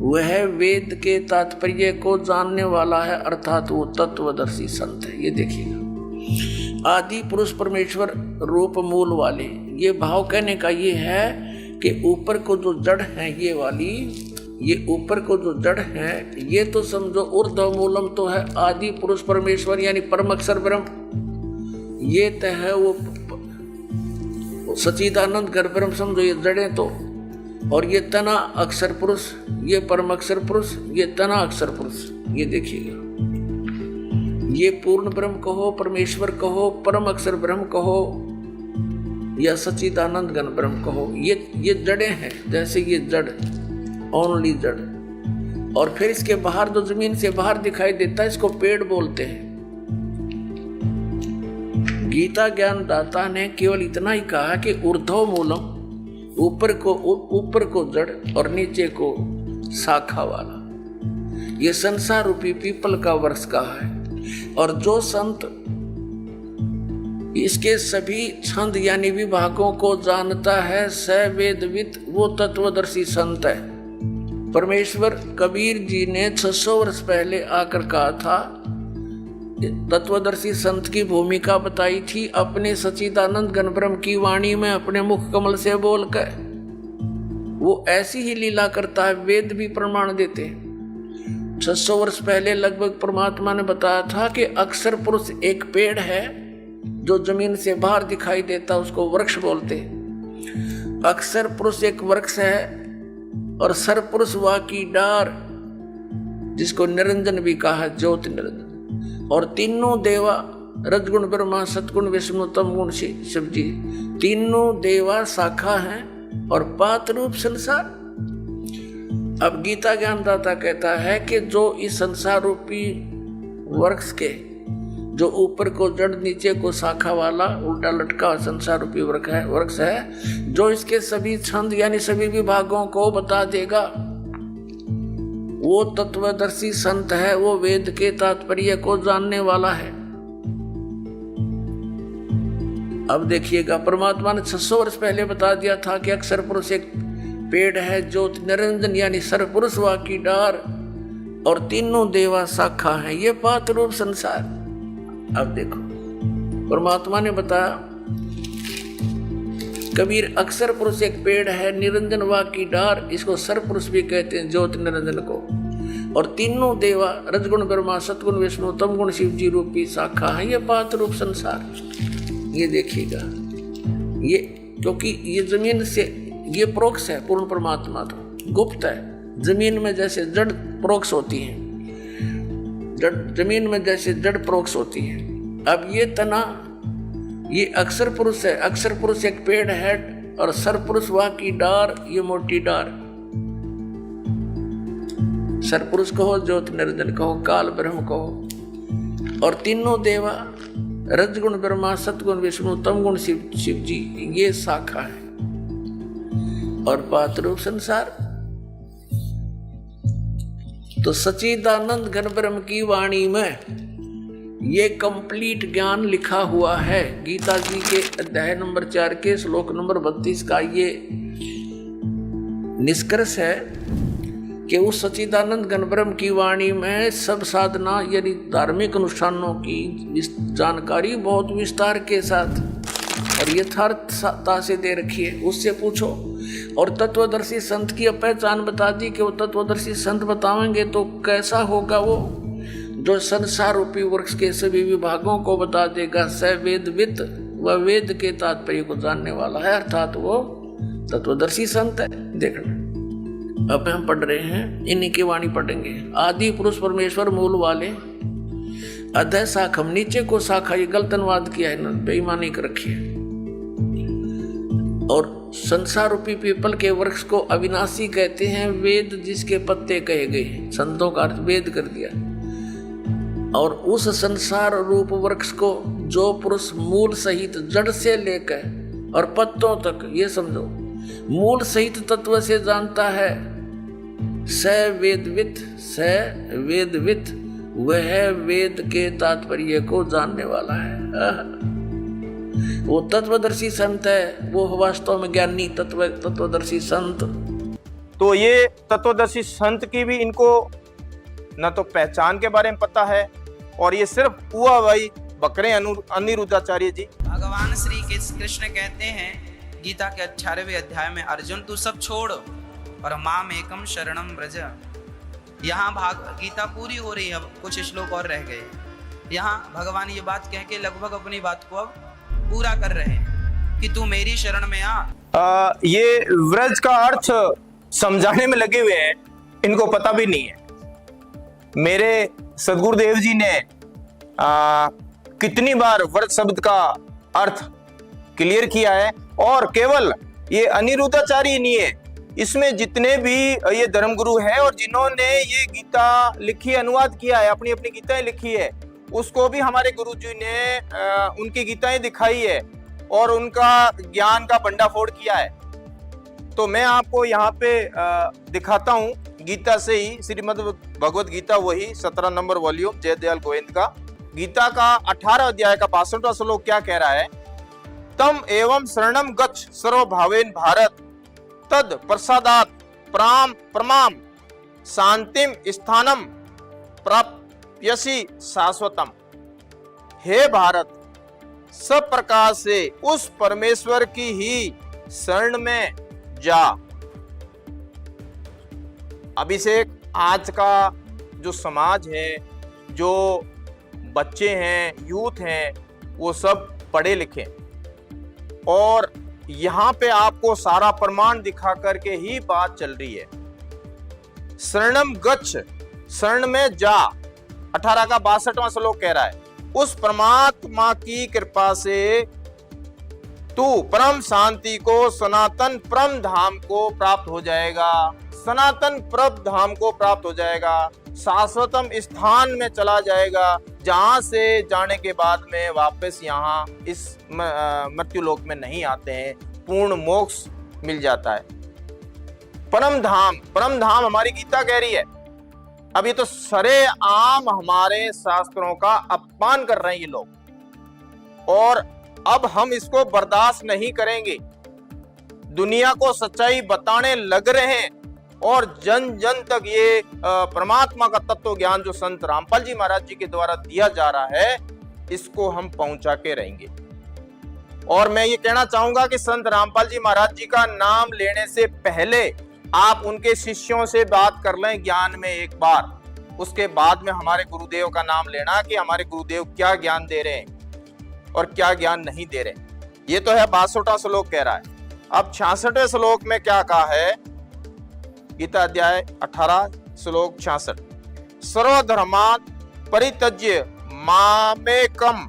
वह वेद के तात्पर्य को जानने वाला है, अर्थात वो तत्वदर्शी संत है। ये देखिएगा, आदि पुरुष परमेश्वर रूप मूल वाले, ये भाव कहने का ये है कि ऊपर को जो जड़ है ये वाली, ये ऊपर को जो जड़ है ये तो समझो ऊर्ध्व मूलम तो है आदि पुरुष परमेश्वर यानी परम अक्षर ब्रह्म, ये तो है वो सच्चिदानंद घर ब्रह्म समझो ये जड़ें तो। और ये तना अक्षर पुरुष, ये परम अक्षर पुरुष, ये तना अक्षर पुरुष। ये देखिएगा, ये पूर्ण ब्रह्म कहो, परमेश्वर कहो, परम अक्षर ब्रह्म कहो या सच्चिदानंद घन ब्रह्म कहो, ये जड़ें हैं। जैसे ये जड़ ओनली जड़, और फिर इसके बाहर जो जमीन से बाहर दिखाई देता है इसको पेड़ बोलते हैं। गीता ज्ञान दाता ने केवल इतना ही कहा कि ऊर्ध्व मूलम ऊपर को जड़ और नीचे को शाखा वाला, ये संसार रूपी पीपल का वृक्ष कहा है। और जो संत इसके सभी छंद यानी विभागों को जानता है, स वेदवित् वो तत्वदर्शी संत है। परमेश्वर कबीर जी ने 600 वर्ष पहले आकर कहा था, तत्वदर्शी संत की भूमिका बताई थी अपने सच्चिदानंद घन ब्रह्म की वाणी में अपने मुख कमल से बोलकर। वो ऐसी ही लीला करता है, वेद भी प्रमाण देते। 600 वर्ष पहले लगभग परमात्मा ने बताया था कि अक्षर पुरुष एक पेड़ है जो जमीन से बाहर दिखाई देता, उसको वृक्ष बोलते। अक्षर पुरुष एक वृक्ष है और सरपुरुष वा की डार जिसको निरंजन भी कहा है, ज्योति निरंजन। और तीनों देवा रजगुण ब्रह्मा सतगुण विष्णु तम गुण शिव जी, तीनों देवा शाखा हैं और पात रूप संसार। अब गीता ज्ञानदाता कहता है कि जो इस संसार रूपी वृक्ष के जो ऊपर को जड़ नीचे को शाखा वाला उल्टा लटका संसार रूपी वृक्ष है, जो इसके सभी छंद यानी सभी विभागों को बता देगा, वो तत्वदर्शी संत है, वो वेद के तात्पर्य को जानने वाला है। अब देखिएगा, परमात्मा ने 600 वर्ष पहले बता दिया था कि अक्षर पुरुष एक पेड़ है, ज्योति निरंजन यानी सरपुरुष वा की डार और तीनों देवा शाखा है, ये पात रूप संसार। अब देखो, परमात्मा ने बताया कबीर अक्षर पुरुष एक पेड़ है, निरंजन वा की डार, इसको सरपुरुष भी कहते हैं ज्योति निरंजन को। और तीनों देवा रजगुण ब्रह्मा सतगुण विष्णु तमगुण शिव जी रूपी शाखा है, ये पात रूप संसार। ये देखिएगा, ये क्योंकि ये जमीन से ये प्रोक्ष है, पूर्ण परमात्मा तो गुप्त है। जमीन में जैसे जड़ प्रोक्ष होती है, जमीन में जैसे जड़ प्रोक्ष होती है। अब ये तना, ये अक्षर पुरुष है। अक्षर पुरुष एक पेड़ है और सर पुरुष वह की डार, ये मोटी डार। सर पुरुष कहो, ज्योति निरंजन कहो, काल ब्रह्म कहो, और तीनों देवा, रजगुण ब्रह्मा, सतगुण विष्णु, तमगुण शिव जी, ये शाखा है। और बात रूप संसार तो सच्चिदानंद घन ब्रह्म की वाणी में ये कंप्लीट ज्ञान लिखा हुआ है। गीता जी के अध्याय नंबर 4 के श्लोक नंबर 32 का ये निष्कर्ष है कि उस सच्चिदानंद घन ब्रह्म की वाणी में सब साधना यानी धार्मिक अनुष्ठानों की जानकारी बहुत विस्तार के साथ और यथार्थता से दे रखी है। उससे पूछो। और तत्वदर्शी संत की पहचान बता दी कि वो तत्वदर्शी संत बताएंगे तो कैसा होगा वो, जो संसार रूपी वृक्ष के सभी विभागों को बता देगा। स वेदविद, वह वेद के तात्पर्य को जानने वाला है, अर्थात वो तत्वदर्शी संत है। देखना, अब हम पढ़ रहे हैं, इन्हीं की वाणी पढ़ेंगे। आदि पुरुष परमेश्वर मूल वाले, अध्याय शाखम, नीचे को शाखा, ये गलत अनुवाद किया है, बेईमानी कर रखी है। और संसार रूपी पीपल के वृक्ष को अविनाशी कहते हैं। वेद जिसके पत्ते कहे गए, संतों का अर्थ वेद कर दिया। और उस संसार रूप वृक्ष को जो पुरुष मूल सहित जड़ से लेकर और पत्तों तक, ये समझो, मूल सहित तत्व से जानता है, स वेदवित, वह वेद के तात्पर्य को जानने वाला है। वो तत्वदर्शी संत है, वो वास्तव में ज्ञानी तत्वदर्शी संत। तो ये तत्वदर्शी संत की भी इनको न तो पहचान के बारे में पता है, और ये सिर्फ हुआ भाई बकरे अनिरुद्धाचार्य जी। भगवान श्री कृष्ण कहते हैं गीता के 18वें अध्याय में, अर्जुन तू सब छोड़ और माम एकम शरणम व्रज। यहाँ गीता पूरी हो रही है, अब कुछ श्लोक और रह गए। यहाँ भगवान ये बात कह के लगभग अपनी बात को अब पूरा कर रहे हैं कि तू मेरी शरण में आ। ये व्रज का अर्थ समझाने में लगे हुए हैं, इनको पता भी नहीं है। मेरे सदगुरुदेव जी ने कितनी बार व्रज शब्द का अर्थ क्लियर किया है। और केवल ये अनिरुद्धाचार्य नहीं है, इसमें जितने भी ये धर्मगुरु हैं और जिन्होंने ये गीता लिखी, अनुवाद किया है, अपनी अपनी गीताएं लिखी है, उसको भी हमारे गुरुजी ने उनकी गीताएं दिखाई है और उनका ज्ञान का भंडाफोड़ किया है। तो मैं आपको यहाँ पे दिखाता हूँ गीता से ही, श्रीमद् भगवत गीता, वही 17 नंबर वॉल्यूम, जयदयाल गोविंद का, गीता का 18 अध्याय का 62वां श्लोक क्या कह रहा है। तम एवं शरणम गच्छ सर्वभावेन भारत, तद प्रसादात प्रमाम शांतिम स्थानम प्राप्यसि शाश्वतम। हे भारत, सब प्रकार से उस परमेश्वर की ही शरण में जा। अभिषेक, आज का जो समाज है, जो बच्चे हैं, यूथ हैं, वो सब पढ़े लिखे, और यहाँ पे आपको सारा प्रमाण दिखा करके ही बात चल रही है। शरणम गच्छ, शरण में जा, 18 का 62वां श्लोक कह रहा है, उस परमात्मा की कृपा से तू परम शांति को, सनातन परम धाम को प्राप्त हो जाएगा, सनातन परम धाम को प्राप्त हो जाएगा, शाश्वतम स्थान में चला जाएगा, जहां से जाने के बाद में वापस यहाँ इस मृत्यु लोक में नहीं आते हैं, पूर्ण मोक्ष मिल जाता है। परम धाम हमारी गीता कह रही है। अब ये तो सरे आम हमारे शास्त्रों का अपमान कर रहे हैं ये लोग, और अब हम इसको बर्दाश्त नहीं करेंगे। दुनिया को सच्चाई बताने लग रहे हैं और जन जन तक ये परमात्मा का तत्व ज्ञान जो संत रामपाल जी महाराज जी के द्वारा दिया जा रहा है, इसको हम पहुंचा के रहेंगे। और मैं ये कहना चाहूंगा कि संत रामपाल जी महाराज जी का नाम लेने से पहले आप उनके शिष्यों से बात कर लें ज्ञान में एक बार, उसके बाद में हमारे गुरुदेव का नाम लेना कि हमारे गुरुदेव क्या ज्ञान दे रहे हैं। और क्या ज्ञान नहीं दे रहे। ये तो है 62वां श्लोक कह रहा है। अब 66वें श्लोक में क्या कहा है, गीता अध्याय 18 श्लोक 66, सर्वधर्मान् परित्यज्य मामेकं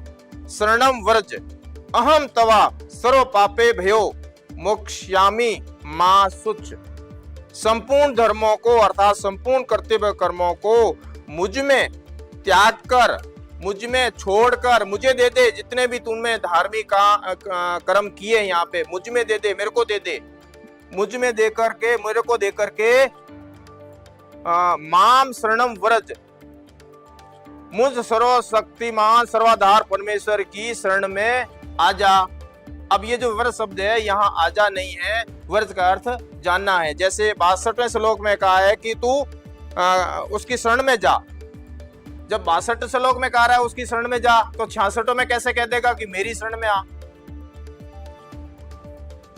शरणं व्रज अहम तवा सर्व पापे भयो मोक्ष्यामि मा शुच। संपूर्ण धर्मों को अर्थात संपूर्ण कर्तव्य कर्मों को मुझ में त्याग कर, मुझ में छोड़कर मुझे दे दे। जितने भी तुमने धार्मिक कर्म किए यहाँ पे मुझ में दे दे, मेरे को दे दे, मुझ में दे करके, मेरे को दे करके माम शरणम व्रज, मुझ सर्वशक्तिमान सर्वाधार परमेश्वर की शरण में आजा। अब ये जो व्रज शब्द है यहाँ आजा नहीं है, व्रज का अर्थ जानना है। जैसे 62वें श्लोक में कहा है कि तू उसकी शरण में जा, जब 62 श्लोक में कहा रहा है उसकी शरण में जा, तो 66 में कैसे कह देगा कि मेरी शरण में आ।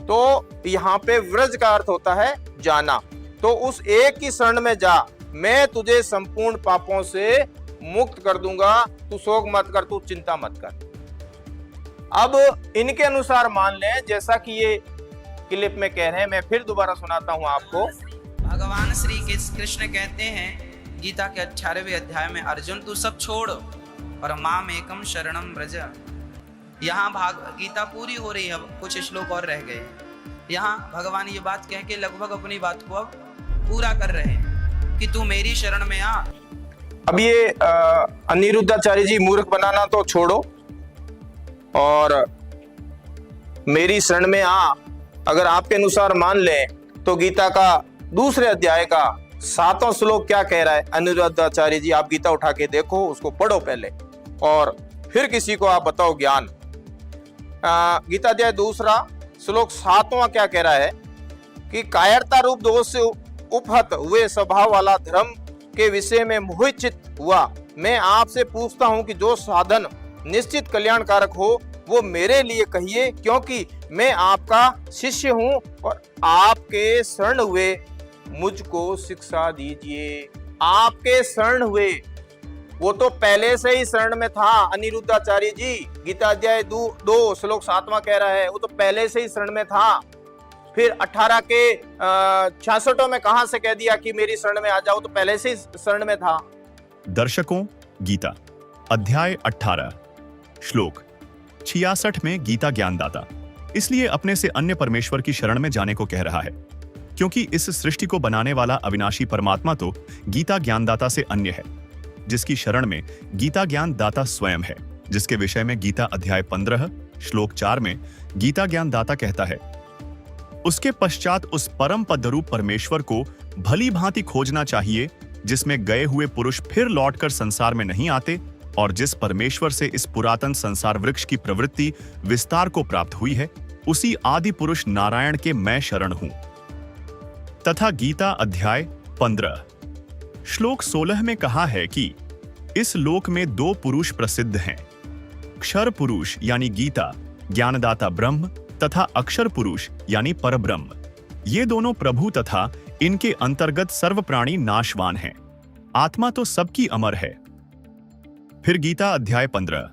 तो यहाँ पे व्रज का अर्थ होता है जाना। तो उस एक की शरण में जा, मैं तुझे संपूर्ण पापों से मुक्त कर दूंगा, तू शोक मत कर, तू चिंता मत कर। अब इनके अनुसार मान लें, जैसा कि ये क्लिप में कह रहे हैं, मैं फिर दोबारा सुनाता हूं आपको। भगवान श्री कृष्ण कहते हैं गीता के 18वें अध्याय में, अर्जुन तू सब छोड़ और माम एकम शरणम व्रज। यहाँ गीता पूरी हो रही है, अब कुछ श्लोक और रह गए। यहाँ भगवान ये बात कह के लगभग अपनी बात को अब पूरा कर रहे हैं कि तू मेरी शरण में आ। अब ये अनिरुद्धाचार्य जी मूर्ख बनाना तो छोड़ो और मेरी शरण में आ, अगर आपके अनुसार मान लें तो गीता का दूसरे अध्याय का 7वां श्लोक क्या कह रहा है। अनिरुद्धाचार्य जी आप गीता उठा के देखो, उसको पढ़ो पहले और फिर किसी को आप बताओ ज्ञान। गीता अध्याय दूसरा श्लोक 7वां क्या कह रहा है कि कायरता रूप दोष से उपहत हुए स्वभाव वाला धर्म के विषय में मोहित चित्त हुआ, मैं आपसे पूछता हूं कि जो साधन निश्चित कल्याणकारक हो वो मेरे लिए कहिए, क्योंकि मैं आपका शिष्य हूं और आपके शरण हुए मुझको शिक्षा दीजिए। आपके शरण हुए, वो तो पहले से ही शरण में था अनिरुद्धाचार्य जी। गीता अध्याय 2 श्लोक 7वां कह रहा है वो तो पहले से ही शरण में था। फिर 18 के 66 में कहां से कह दिया कि मेरी शरण में आ जाओ, तो पहले से ही शरण में था। दर्शकों, गीता अध्याय 18 श्लोक 66 में गीता ज्ञानदाता इसलिए अपने से अन्य परमेश्वर की शरण में जाने को कह रहा है, क्योंकि इस सृष्टि को बनाने वाला अविनाशी परमात्मा तो गीता ज्ञानदाता से अन्य है, जिसकी शरण में गीता ज्ञानदाता स्वयं है, जिसके विषय में गीता अध्याय 15 श्लोक 4 में गीता ज्ञानदाता कहता है, उसके पश्चात उस परम पदरूप परमेश्वर को भली भांति खोजना चाहिए, जिसमें गए हुए पुरुष फिर लौटकर संसार में नहीं आते और जिस परमेश्वर से इस पुरातन संसार वृक्ष की प्रवृत्ति विस्तार को प्राप्त हुई है, उसी आदि पुरुष नारायण के मैं शरण हूं। तथा गीता अध्याय 15 श्लोक 16 में कहा है कि इस लोक में 2 पुरुष प्रसिद्ध हैं, क्षर पुरुष यानी गीता ज्ञानदाता ब्रह्म तथा अक्षर पुरुष यानी परब्रह्म। ये दोनों प्रभु तथा इनके अंतर्गत सर्व प्राणी नाशवान हैं, आत्मा तो सबकी अमर है। फिर गीता अध्याय 15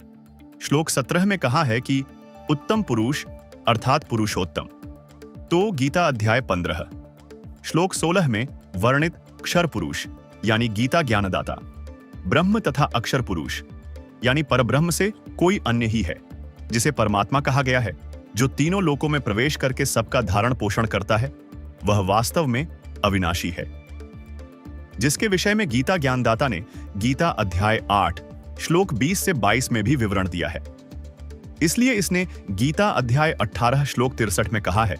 श्लोक 17 में कहा है कि उत्तम पुरुष अर्थात पुरुषोत्तम। तो गीता अध्याय 15 श्लोक 16 में वर्णित क्षर पुरुष यानी गीता ज्ञानदाता, ब्रह्म तथा अक्षर पुरुष यानी परब्रह्म से कोई अन्य ही है, जिसे परमात्मा कहा गया है, जो तीनों लोकों में प्रवेश करके सबका धारण पोषण करता है, वह वास्तव में अविनाशी है, जिसके विषय में गीता ज्ञानदाता ने गीता अध्याय 8 श्लोक 20 से 22 में भी विवरण दिया है। इसलिए इसने गीता अध्याय 18 श्लोक 63 में कहा है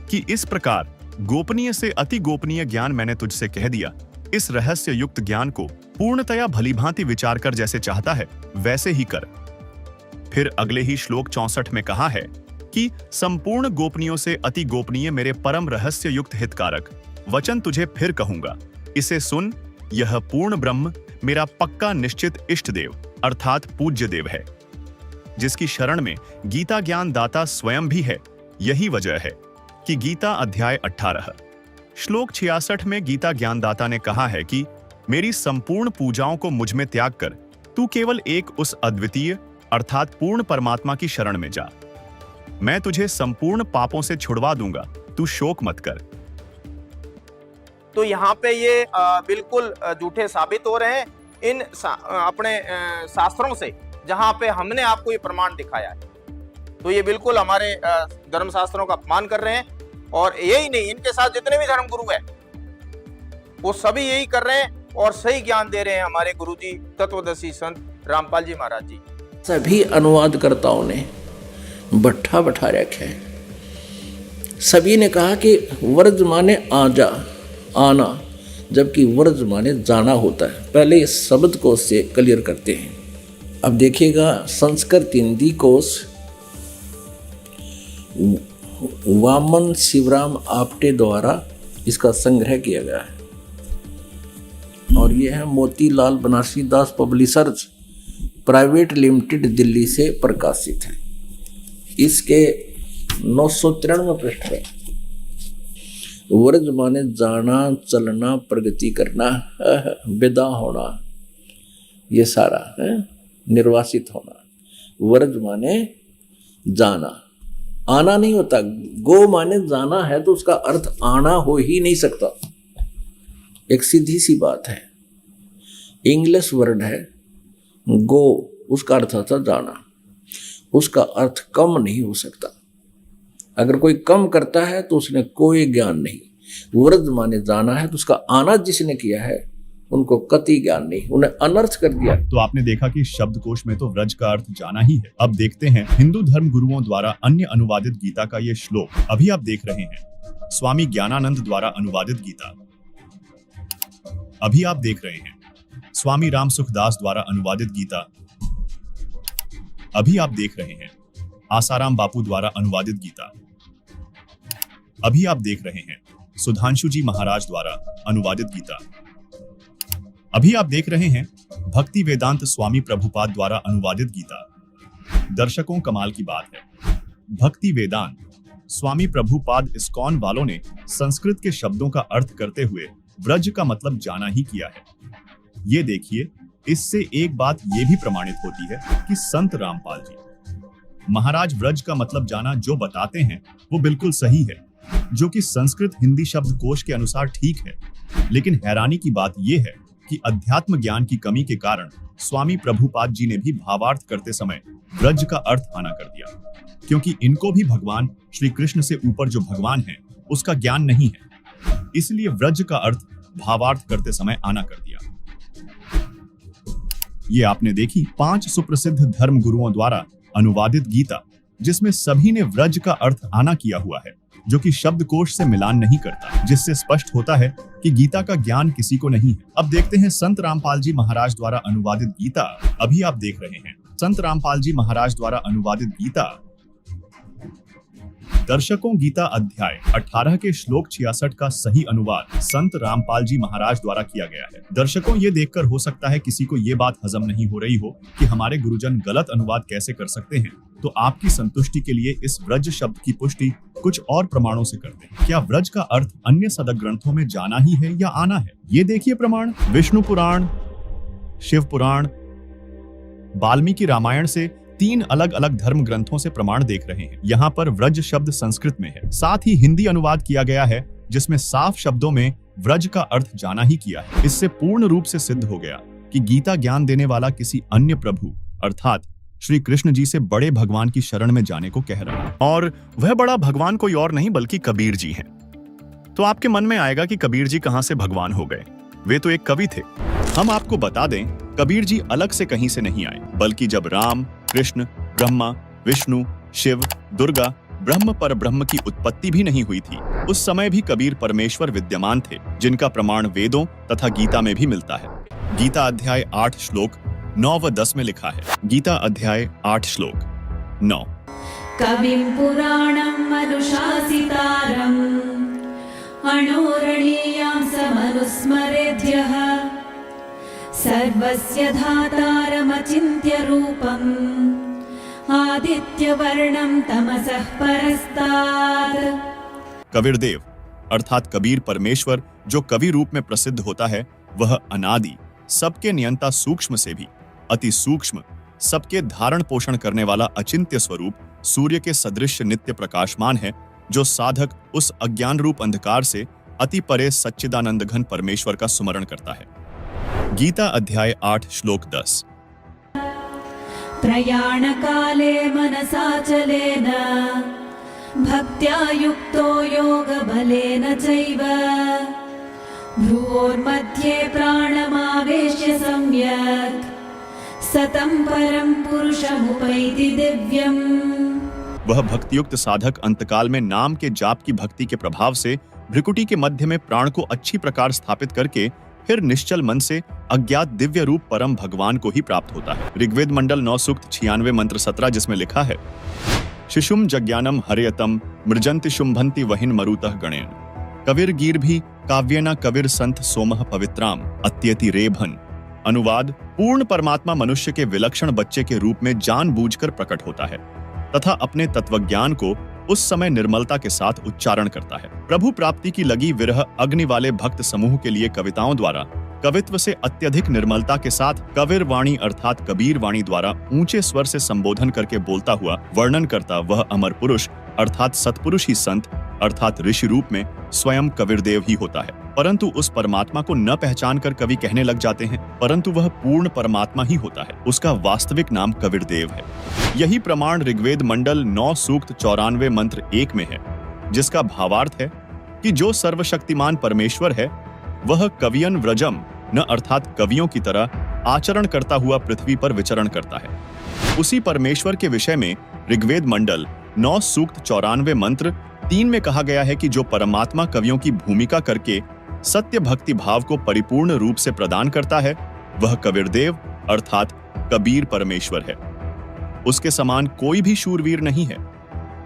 कि इस प्रकार गोपनीय से अति गोपनीय ज्ञान मैंने तुझसे कह दिया, इस रहस्य युक्त ज्ञान को पूर्णतया भलीभांति विचार कर जैसे चाहता है वैसे ही कर। फिर अगले ही श्लोक 64 में कहा है कि संपूर्ण गोपनीयों से अति गोपनीय मेरे परम रहस्य युक्त हितकारक वचन तुझे फिर कहूंगा, इसे सुन। यह पूर्ण ब्रह्म मेरा पक्का निश्चित इष्ट देव अर्थात पूज्य देव है, जिसकी शरण में गीता ज्ञान दाता स्वयं भी है। यही वजह है कि गीता अध्याय 18 श्लोक 66 में गीता ज्ञानदाता ने कहा है कि मेरी संपूर्ण पूजाओं को मुझ में त्याग कर तू केवल एक उस अद्वितीय अर्थात पूर्ण परमात्मा की शरण में जा। मैं तुझे संपूर्ण पापों से छुड़वा दूंगा, तू शोक मत कर। तो यहाँ पे ये बिल्कुल झूठे साबित हो रहे हैं इन अपने शास्त्रों से, जहाँ पे हमने आपको ये प्रमाण दिखाया है। तो ये बिल्कुल हमारे धर्म शास्त्रों का अपमान कर रहे हैं। और यही नहीं, इनके साथ जितने भी धर्मगुरु हैं वो सभी यही कर रहे हैं और सही ज्ञान दे रहे हैं हमारे गुरुजी तत्वदर्शी संत रामपाल जी महाराज जी। सभी अनुवादकर्ताओं ने भट्ठा बैठा रखा है। सभी ने कहा कि वर्ज माने आजा, आना, जबकि वर्ज माने जाना होता है। पहले इस शब्द कोश से क्लियर करते हैं। अब देखिएगा, संस्कृत हिंदी कोश वामन शिवराम आपटे द्वारा इसका संग्रह किया गया है और यह है मोतीलाल बनारसी दास पब्लिशर्स प्राइवेट लिमिटेड, दिल्ली से प्रकाशित है। इसके 993 पृष्ठ है। वर्ज माने जाना, चलना, प्रगति करना, विदा होना, ये सारा है, निर्वासित होना। वर्ज माने जाना, आना नहीं होता। गो माने जाना है तो उसका अर्थ आना हो ही नहीं सकता। एक सीधी सी बात है। इंग्लिश वर्ड है गो, उसका अर्थ होता जाना, उसका अर्थ कम नहीं हो सकता। अगर कोई कम करता है तो उसने कोई ज्ञान नहीं। वर्ज माने जाना है तो उसका आना जिसने किया है उनको कति ज्ञान नहीं, उन्हें अनर्थ कर दिया। तो आपने देखा कि शब्दकोश में तो व्रज का अर्थ जाना ही है। अब देखते हैं हिंदू धर्म गुरुओं द्वारा अन्य अनुवादित गीता का ये श्लोक। अभी आप देख रहे हैं स्वामी ज्ञानानंद द्वारा अनुवादित गीता। अभी आप देख रहे हैं स्वामी राम सुखदास द्वारा अनुवादित गीता। अभी आप देख रहे हैं आसाराम बापू द्वारा अनुवादित गीता। अभी आप देख रहे हैं सुधांशु जी महाराज द्वारा अनुवादित गीता। अभी आप देख रहे हैं भक्ति वेदांत स्वामी प्रभुपाद द्वारा अनुवादित गीता। दर्शकों, कमाल की बात है, भक्ति वेदांत स्वामी प्रभुपाद इस्कॉन वालों ने संस्कृत के शब्दों का अर्थ करते हुए व्रज का मतलब जाना ही किया है। ये देखिए, इससे एक बात ये भी प्रमाणित होती है कि संत रामपाल जी महाराज व्रज का मतलब जाना जो बताते हैं वो बिल्कुल सही है, जो कि संस्कृत हिंदी शब्दकोश के अनुसार ठीक है। लेकिन हैरानी की बात यह है कि अध्यात्म ज्ञान की कमी के कारण स्वामी प्रभुपाद जी ने भी भावार्थ करते समय व्रज का अर्थ आना कर दिया, क्योंकि इनको भी भगवान श्री कृष्ण से ऊपर जो भगवान है उसका ज्ञान नहीं है, इसलिए व्रज का अर्थ भावार्थ करते समय आना कर दिया। ये आपने देखी 5 सुप्रसिद्ध धर्म गुरुओं द्वारा अनुवादित गीता, जिसमें सभी ने व्रज का अर्थ आना किया हुआ है, जो कि शब्दकोश से मिलान नहीं करता, जिससे स्पष्ट होता है कि गीता का ज्ञान किसी को नहीं है। अब देखते हैं संत रामपाल जी महाराज द्वारा अनुवादित गीता। अभी आप देख रहे हैं संत रामपाल जी महाराज द्वारा अनुवादित गीता। दर्शकों, गीता अध्याय 18 के श्लोक 66 का सही अनुवाद संत रामपाल जी महाराज द्वारा किया गया है। दर्शकों, ये देखकर हो सकता है किसी को ये बात हजम नहीं हो रही हो कि हमारे गुरुजन गलत अनुवाद कैसे कर सकते हैं, तो आपकी संतुष्टि के लिए इस व्रज शब्द की पुष्टि कुछ और प्रमाणों से करते हैं। क्या व्रज का अर्थ अन्य सदक ग्रंथों में जाना ही है या आना है? ये देखिए प्रमाण, विष्णु पुराण, शिव पुराण, वाल्मीकि रामायण से 3 अलग अलग धर्म ग्रंथों से प्रमाण देख रहे हैं। यहाँ पर व्रज शब्द संस्कृत में है, साथ ही हिंदी अनुवाद किया गया है जिसमें साफ शब्दों में व्रज का अर्थ जाना ही किया है। इससे पूर्ण रूप से सिद्ध हो गया कि गीता ज्ञान देने वाला किसी अन्य प्रभु अर्थात श्री कृष्ण जी से बड़े भगवान की शरण में जाने को कह रहा है, और वह बड़ा भगवान कोई और नहीं बल्कि कबीर जी हैं। तो आपके मन में आएगा कि कबीर जी कहां से भगवान हो गए, वे तो एक कवि थे। हम आपको बता दें, कबीर जी अलग से कहीं से नहीं आए, बल्कि जब राम, कृष्ण, ब्रह्मा, विष्णु, शिव, दुर्गा, ब्रह्म पर ब्रह्म की उत्पत्ति भी नहीं हुई थी, उस समय भी कबीर परमेश्वर विद्यमान थे, जिनका प्रमाण वेदों तथा गीता में भी मिलता है। गीता अध्याय 8 श्लोक 9 व 10 में लिखा है। गीता अध्याय 8 श्लोक 9। कविं पुराणं अनुशासितारम् अणोरणीयां समनुस्मरेद्यः सर्वस्य धातारमचिन्त्य रूपम् आदित्यवर्णं तमसः परस्तात्। कबीरदेव अर्थात कबीर परमेश्वर जो कवि रूप में प्रसिद्ध होता है, वह अनादि, सबके नियंता सूक्ष्म से भी अति सूक्ष्म सबके धारण पोषण करने वाला अचिंत्य स्वरूप सूर्य के सदृश नित्य प्रकाशमान है, जो साधक उस अज्ञान रूप अंधकार से अति परे सच्चिदानंद घन परमेश्वर का सुमरण करता है। गीता अध्याय 8 श्लोक 10। प्रयाणकाले मनसाचलेन भक्त्या युक्तो योगबलेन चैव भ्रुवोर्मध्ये प्राणमावेश्य सम्यक् सतं परं पुरुषमुपैति दिव्यम्। वह भक्तियुक्त साधक अंतकाल में नाम के जाप की भक्ति के प्रभाव से भ्रिकुटी के मध्य में प्राण को अच्छी प्रकार स्थापित करके फिर निश्चल मन से अज्ञात दिव्य रूप परम भगवान को ही प्राप्त होता है। ऋग्वेद मंडल 9 सूक्त 96 मंत्र 17, जिसमें लिखा है, शिशुम जज्ञानम हरयतम मृजंति शुंभंति वहिन मरुतः गणेन कविर गीर भी काव्यना कविर संत सोमह पवित्राम अत्यति रेभन। अनुवाद, पूर्ण परमात्मा मनुष्य के विलक्षण बच्चे के रूप में जानबूझकर प्रकट होता है तथा अपने तत्वज्ञान को उस समय निर्मलता के साथ उच्चारण करता है। प्रभु प्राप्ति की लगी विरह अग्नि वाले भक्त समूह के लिए कविताओं द्वारा कवित्व से अत्यधिक निर्मलता के साथ कविर वाणी अर्थात कबीर वाणी द्वारा ऊंचे स्वर से संबोधन करके बोलता हुआ वर्णन करता वह अमर पुरुष अर्थात सत्पुरुष ही संत अर्थात ऋषि रूप में स्वयं कबीरदेव ही होता है। परंतु उस परमात्मा को न पहचान कर कवि कहने लग जाते हैं, परंतु वह पूर्ण परमात्मा ही होता है। उसका वास्तविक नाम कबीरदेव है। यही प्रमाण ऋग्वेद मंडल 9 सूक्त 94 मंत्र 1 में है, जिसका भावार्थ है कि जो सर्वशक्तिमान परमेश्वर है वह कवियन व्रजम न अर्थात कवियों की तरह आचरण करता हुआ पृथ्वी पर विचरण करता है। उसी परमेश्वर के विषय में ऋग्वेद मंडल 9 सूक्त 94 मंत्र 3 में कहा गया है कि जो परमात्मा कवियों की भूमिका करके सत्य भक्ति भाव को परिपूर्ण रूप से प्रदान करता है वह कबीरदेव अर्थात कबीर परमेश्वर है। उसके समान कोई भी शूरवीर नहीं है।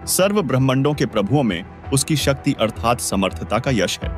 सर्व ब्रह्मांडों के प्रभुओं में उसकी शक्ति अर्थात समर्थता का यश है।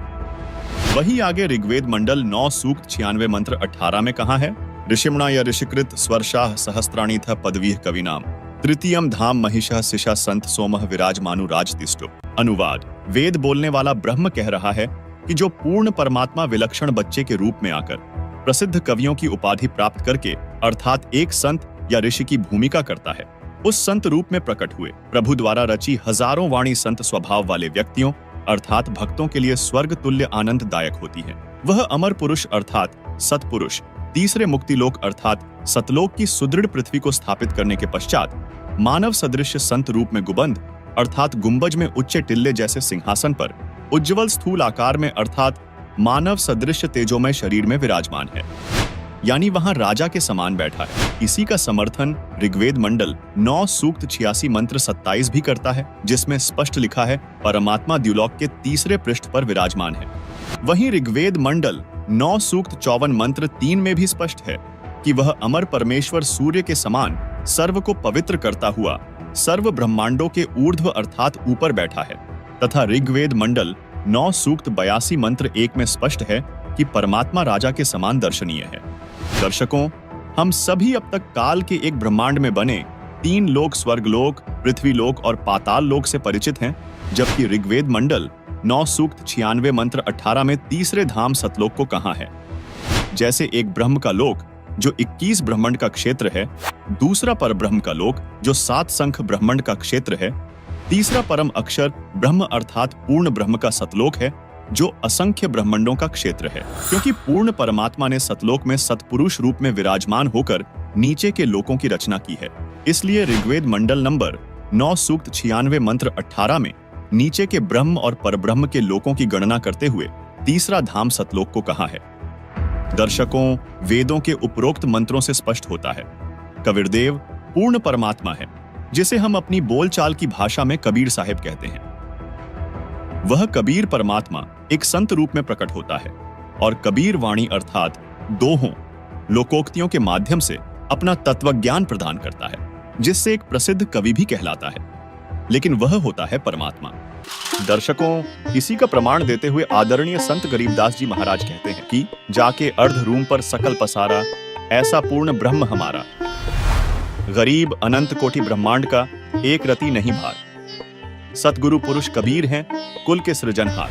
वही आगे ऋग्वेद मंडल 9 सूक्त 96 मंत्र 18 में कहा है, ऋषिमणा या ऋषिकृत स्वर्षाः सहस्त्राणि था पदवीह कविनाम तृतीयम धाम महिषः सिषा संत सोमः विराजमानु राजतिष्ठो। अनुवाद, वेद बोलने वाला ब्रह्म कह रहा है कि जो पूर्ण परमात्मा विलक्षण बच्चे के रूप में आकर प्रसिद्ध कवियों की उपाधि प्राप्त करके अर्थात एक संत या ऋषि की भूमिका करता है, उस संत रूप में प्रकट हुए प्रभु द्वारा रची हजारों वाणी संत स्वभाव वाले व्यक्तियों अर्थात भक्तों के लिए स्वर्ग तुल्य आनंददायक होती है। वह अमर पुरुष अर्थात सतपुरुष तीसरे मुक्तिलोक अर्थात सतलोक की सुदृढ़ पृथ्वी को स्थापित करने के पश्चात मानव सदृश संत रूप में गुबंद अर्थात गुंबज में उच्च टिल्ले जैसे सिंहासन पर उज्जवल स्थूल आकार में अर्थात मानव सदृश तेजोमय शरीर में विराजमान है, यानी वहां राजा के समान बैठा है। इसी का समर्थन ऋग्वेद मंडल 9 सूक्त 86 मंत्र 27 भी करता है, जिसमें स्पष्ट लिखा है परमात्मा द्युलोक के तीसरे पृष्ठ पर विराजमान है। वहीं ऋग्वेद मंडल 9 सूक्त 54 मंत्र 3 में भी स्पष्ट है कि वह अमर परमेश्वर सूर्य के समान सर्व को पवित्र करता हुआ सर्व ब्रह्मांडों के ऊर्ध्व अर्थात ऊपर बैठा है, तथा ऋग्वेद मंडल 9 सूक्त 82 मंत्र 1 में स्पष्ट है कि परमात्मा राजा के समान दर्शनीय है। दर्शकों, हम सभी अब तक काल के एक ब्रह्मांड में बने 3 लोक स्वर्गलोक, पृथ्वीलोक और पाताल लोक से परिचित हैं, जबकि ऋग्वेद मंडल 9 सूक्त 96 मंत्र 18 में तीसरे धाम सतलोक को कहा है। जैसे एक ब्रह्म का लोक जो 21 ब्रह्मांड का क्षेत्र है, दूसरा पर ब्रह्म का लोक जो 7 संख ब्रह्मांड का क्षेत्र है, तीसरा परम अक्षर ब्रह्म अर्थात पूर्ण ब्रह्म का सतलोक है जो असंख्य ब्रह्मांडों का क्षेत्र है। क्योंकि पूर्ण परमात्मा ने सतलोक में सतपुरुष रूप में विराजमान होकर नीचे के लोकों की रचना की है, इसलिए ऋग्वेद मंडल नंबर 9 सूक्त 96 मंत्र 18 में नीचे के ब्रह्म और परब्रह्म के लोकों की गणना करते हुए तीसरा धाम सतलोक को कहा है। दर्शकों, वेदों के उपरोक्त मंत्रों से स्पष्ट होता है कबीरदेव पूर्ण परमात्मा है, जिसे हम अपनी बोलचाल की भाषा में कबीर साहिब कहते हैं। वह कबीर परमात्मा एक संत रूप में प्रकट होता है और कबीर वाणी अर्थात दोहों लोकोक्तियों के माध्यम से अपना तत्वज्ञान प्रदान करता है, जिससे एक प्रसिद्ध कवि भी कहलाता है, लेकिन वह होता है परमात्मा। दर्शकों, इसी का प्रमाण देते हुए आदरणीय संत गरीबदास जी महाराज कहते हैं कि जाके अर्ध रूम पर सकल पसारा ऐसा पूर्ण ब्रह्म हमारा, गरीब अनंत कोटि ब्रह्मांड का एक रति नहीं भार। सतगुरु पुरुष कबीर हैं कुल के सृजनहार,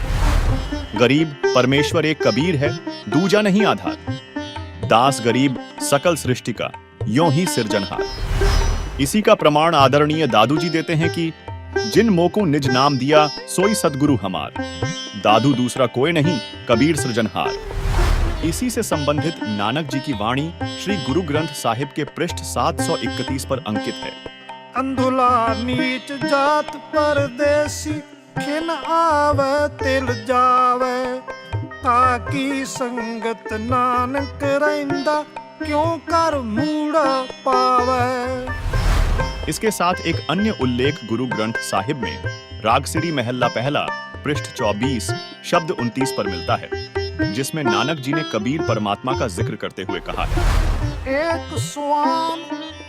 गरीब परमेश्वर एक कबीर है दूजा नहीं आधार। दास गरीब सकल सृष्टि का यों ही सिरजनहार। इसी का प्रमाण आदरणीय दादू जी देते हैं कि जिन मोको निज नाम दिया सोई सदगुरु हमार, दादू दूसरा कोई नहीं कबीर सृजनहार। इसी से संबंधित नानक जी की वाणी श्री गुरु ग्रंथ साहिब के पृष्ठ 731 पर अंकित है। अंधुला नीच जात परदेसी, खिन आवे तिल जावे, ताकि संगत नानक रहिंदा, क्यों कर मूड़ा पावे। इसके साथ एक अन्य उल्लेख गुरु ग्रंथ साहिब में रागसिरी महल्ला पहला पृष्ठ 24 शब्द 29 पर मिलता है, जिसमें नानक जी ने कबीर परमात्मा का जिक्र करते हुए कहा है, एक स्वान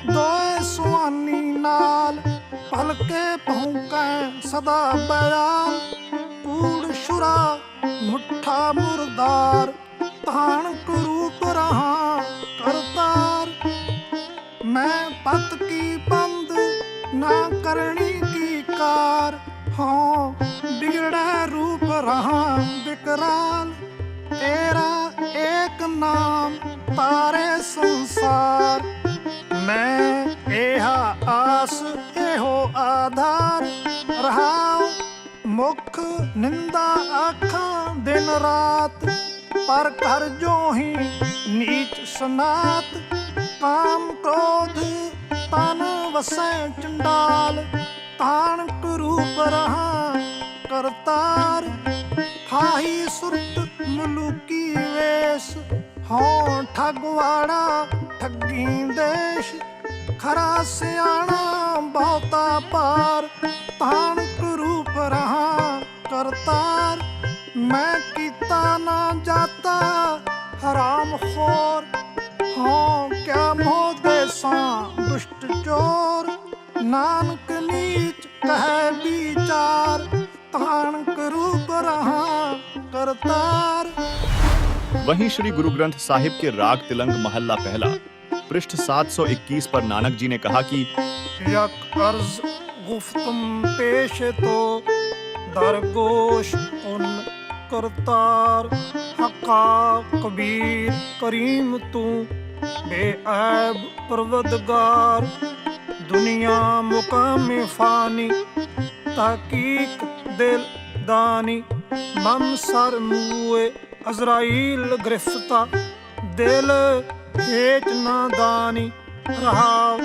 दो स्वानी नाल, पलके भौंके सदा बयान, कूड़ शुरा मुठा मुर्दार, तान कुरूप रहा करतार। मैं पत की बंद ना करनी की कार, हाँ बिगड़े रूप रहा विकराल, तेरा एक नाम तारे संसार। मैं एहा आस एहो आधार, रहा मुख निंदा आखा दिन रात, पर कर जो ही नीच सनात, काम क्रोध तन वसै चंडाल, तान कुरूप रहा करतार। हाही सुरत मुलुकी वेश, हों ठगवाड़ा ठगी देश, खरा सियाणा बहुता पार, तान कुरूप रहा करतार। मैं कीता ना जाता हराम खोर, हाँ क्या मोह देसा दुष्ट चोर, नानक नीच कहे विचार, तान करूप रहा करतार। वहीं श्री गुरु ग्रंथ साहिब के राग तिलंग महल्ला पहला पृष्ठ 721 पर नानक जी ने कहा कि यक अर्ज गुफ्तम पेश तो दरगोश उन करतार, हका कबीर करीम तू बेऐब परवदगार, दुनिया मुकाम फानी ताकीक दिल दानी, मम सर मुए अजराइल गिरफ्ता, दिल हेच नादानी, रहा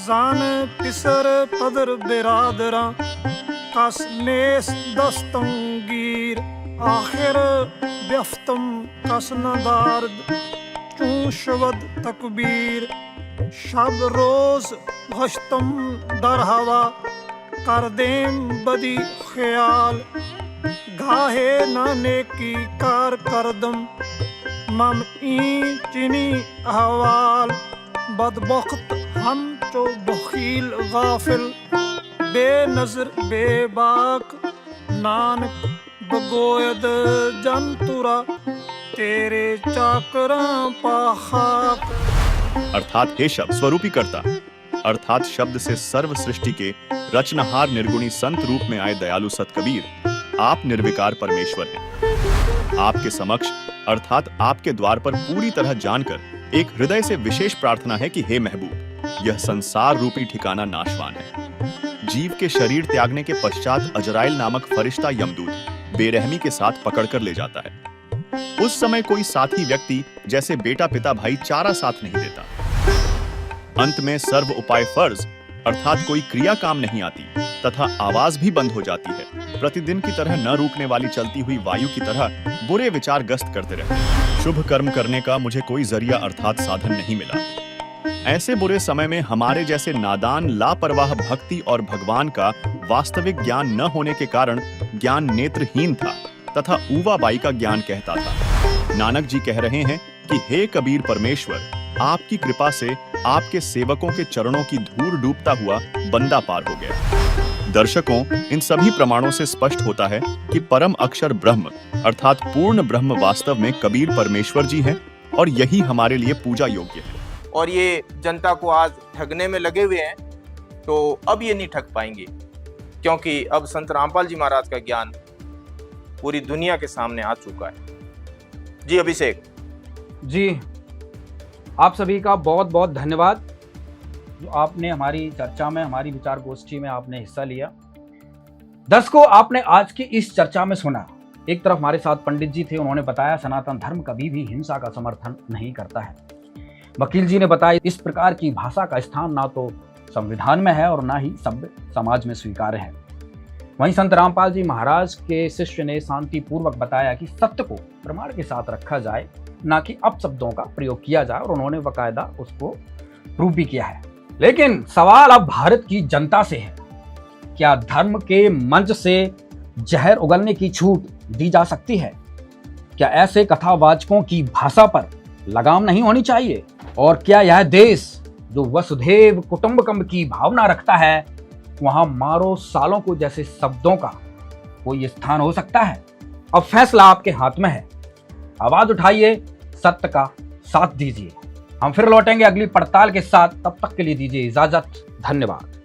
जान पिसर पदर बिरादरा, कस नेस दस्तंगीर, आखिर व्यफ्तम कस नदार्द, चूं शवद तकबीर, शब रोज गश्तम दर हवा, कर देम बदी ख्याल, घाहे नाने की कार करदम, मम ई चिनी अहवाल, बदबख्त हम चो बखील गाफिल, बेनजर बेबाक, नानक बगोयद जंतुरा, तेरे चाकरा पाखाक। अर्थात हे शब्द स्वरूपी करता, अर्थात शब्द से सर्व सृष्टि के रचनहार निर्गुणी संत रूप में आए दयालु सत कबीर, आप निर्विकार परमेश्वर हैं। आपके समक्ष अर्थात आपके द्वार पर पूरी तरह जानकर एक हृदय से विशेष प्रार्थना है कि हे महबूब, यह संसार रूपी ठिकाना नाशवान है। जीव के शरीर त्यागने के पश्चात अजराइल नामक फरिश्ता यमदूत बेरहमी के साथ पकड़कर ले जाता है। उस समय कोई साथी व्यक्ति जैसे बेटा पिता भाई चारा साथ नहीं देता। अंत में सर्व उपाय फर्ज अर्थात कोई क्रिया काम नहीं आती तथा आवाज भी बंद हो जाती है। प्रतिदिन की तरह न रुकने वाली चलती हुई वायु की तरह बुरे विचार गस्त करते रहते। शुभ कर्म करने का मुझे कोई जरिया अर्थात साधन नहीं मिला। ऐसे बुरे समय में हमारे जैसे नादान लापरवाह भक्ति और भगवान का वास्तविक ज्ञान न होने के कारण ज्ञान नेत्रहीन था तथा ऊवाबाई का ज्ञान कहता था। नानक जी कह रहे हैं कि हे कबीर परमेश्वर, आपकी कृपा से आपके सेवकों के चरणों की धूल डूबता हुआ बंदा पार हो गया। दर्शकों, इन सभी प्रमाणों से स्पष्ट होता है कि परम अक्षर ब्रह्म अर्थात पूर्ण ब्रह्म वास्तव में कबीर परमेश्वर जी हैं और यही हमारे लिए पूजा योग्य है। और ये जनता को आज ठगने में लगे हुए हैं, तो अब ये नहीं ठग पाएंगे, क्योंकि अब संत रामपाल जी महाराज का ज्ञान पूरी दुनिया के सामने आ चुका है। जी अभिषेक जी, आप सभी का बहुत बहुत धन्यवाद जो आपने हमारी चर्चा में, हमारी विचार गोष्ठी में आपने हिस्सा लिया। दर्शकों, आपने आज की इस चर्चा में सुना, एक तरफ हमारे साथ पंडित जी थे, उन्होंने बताया सनातन धर्म कभी भी हिंसा का समर्थन नहीं करता है। वकील जी ने बताया इस प्रकार की भाषा का स्थान ना तो संविधान में है और ना ही सभ्य समाज में स्वीकार्य है। वहीं संत रामपाल जी महाराज के शिष्य ने शांतिपूर्वक बताया कि सत्य को प्रमाण के साथ रखा जाए, ना कि अपशब्दों का प्रयोग किया जाए, और उन्होंने बाकायदा उसको प्रूव भी किया है। लेकिन सवाल अब भारत की जनता से है, क्या धर्म के मंच से जहर उगलने की छूट दी जा सकती है? क्या ऐसे कथावाचकों की भाषा पर लगाम नहीं होनी चाहिए? और क्या यह देश जो वसुधैव कुटुंबकम की भावना रखता है, वहां मारो सालों को जैसे शब्दों का कोई स्थान हो सकता है? अब फैसला आपके हाथ में है। आवाज उठाइए, सत्य का साथ दीजिए। हम फिर लौटेंगे अगली पड़ताल के साथ, तब तक के लिए दीजिए इजाजत। धन्यवाद।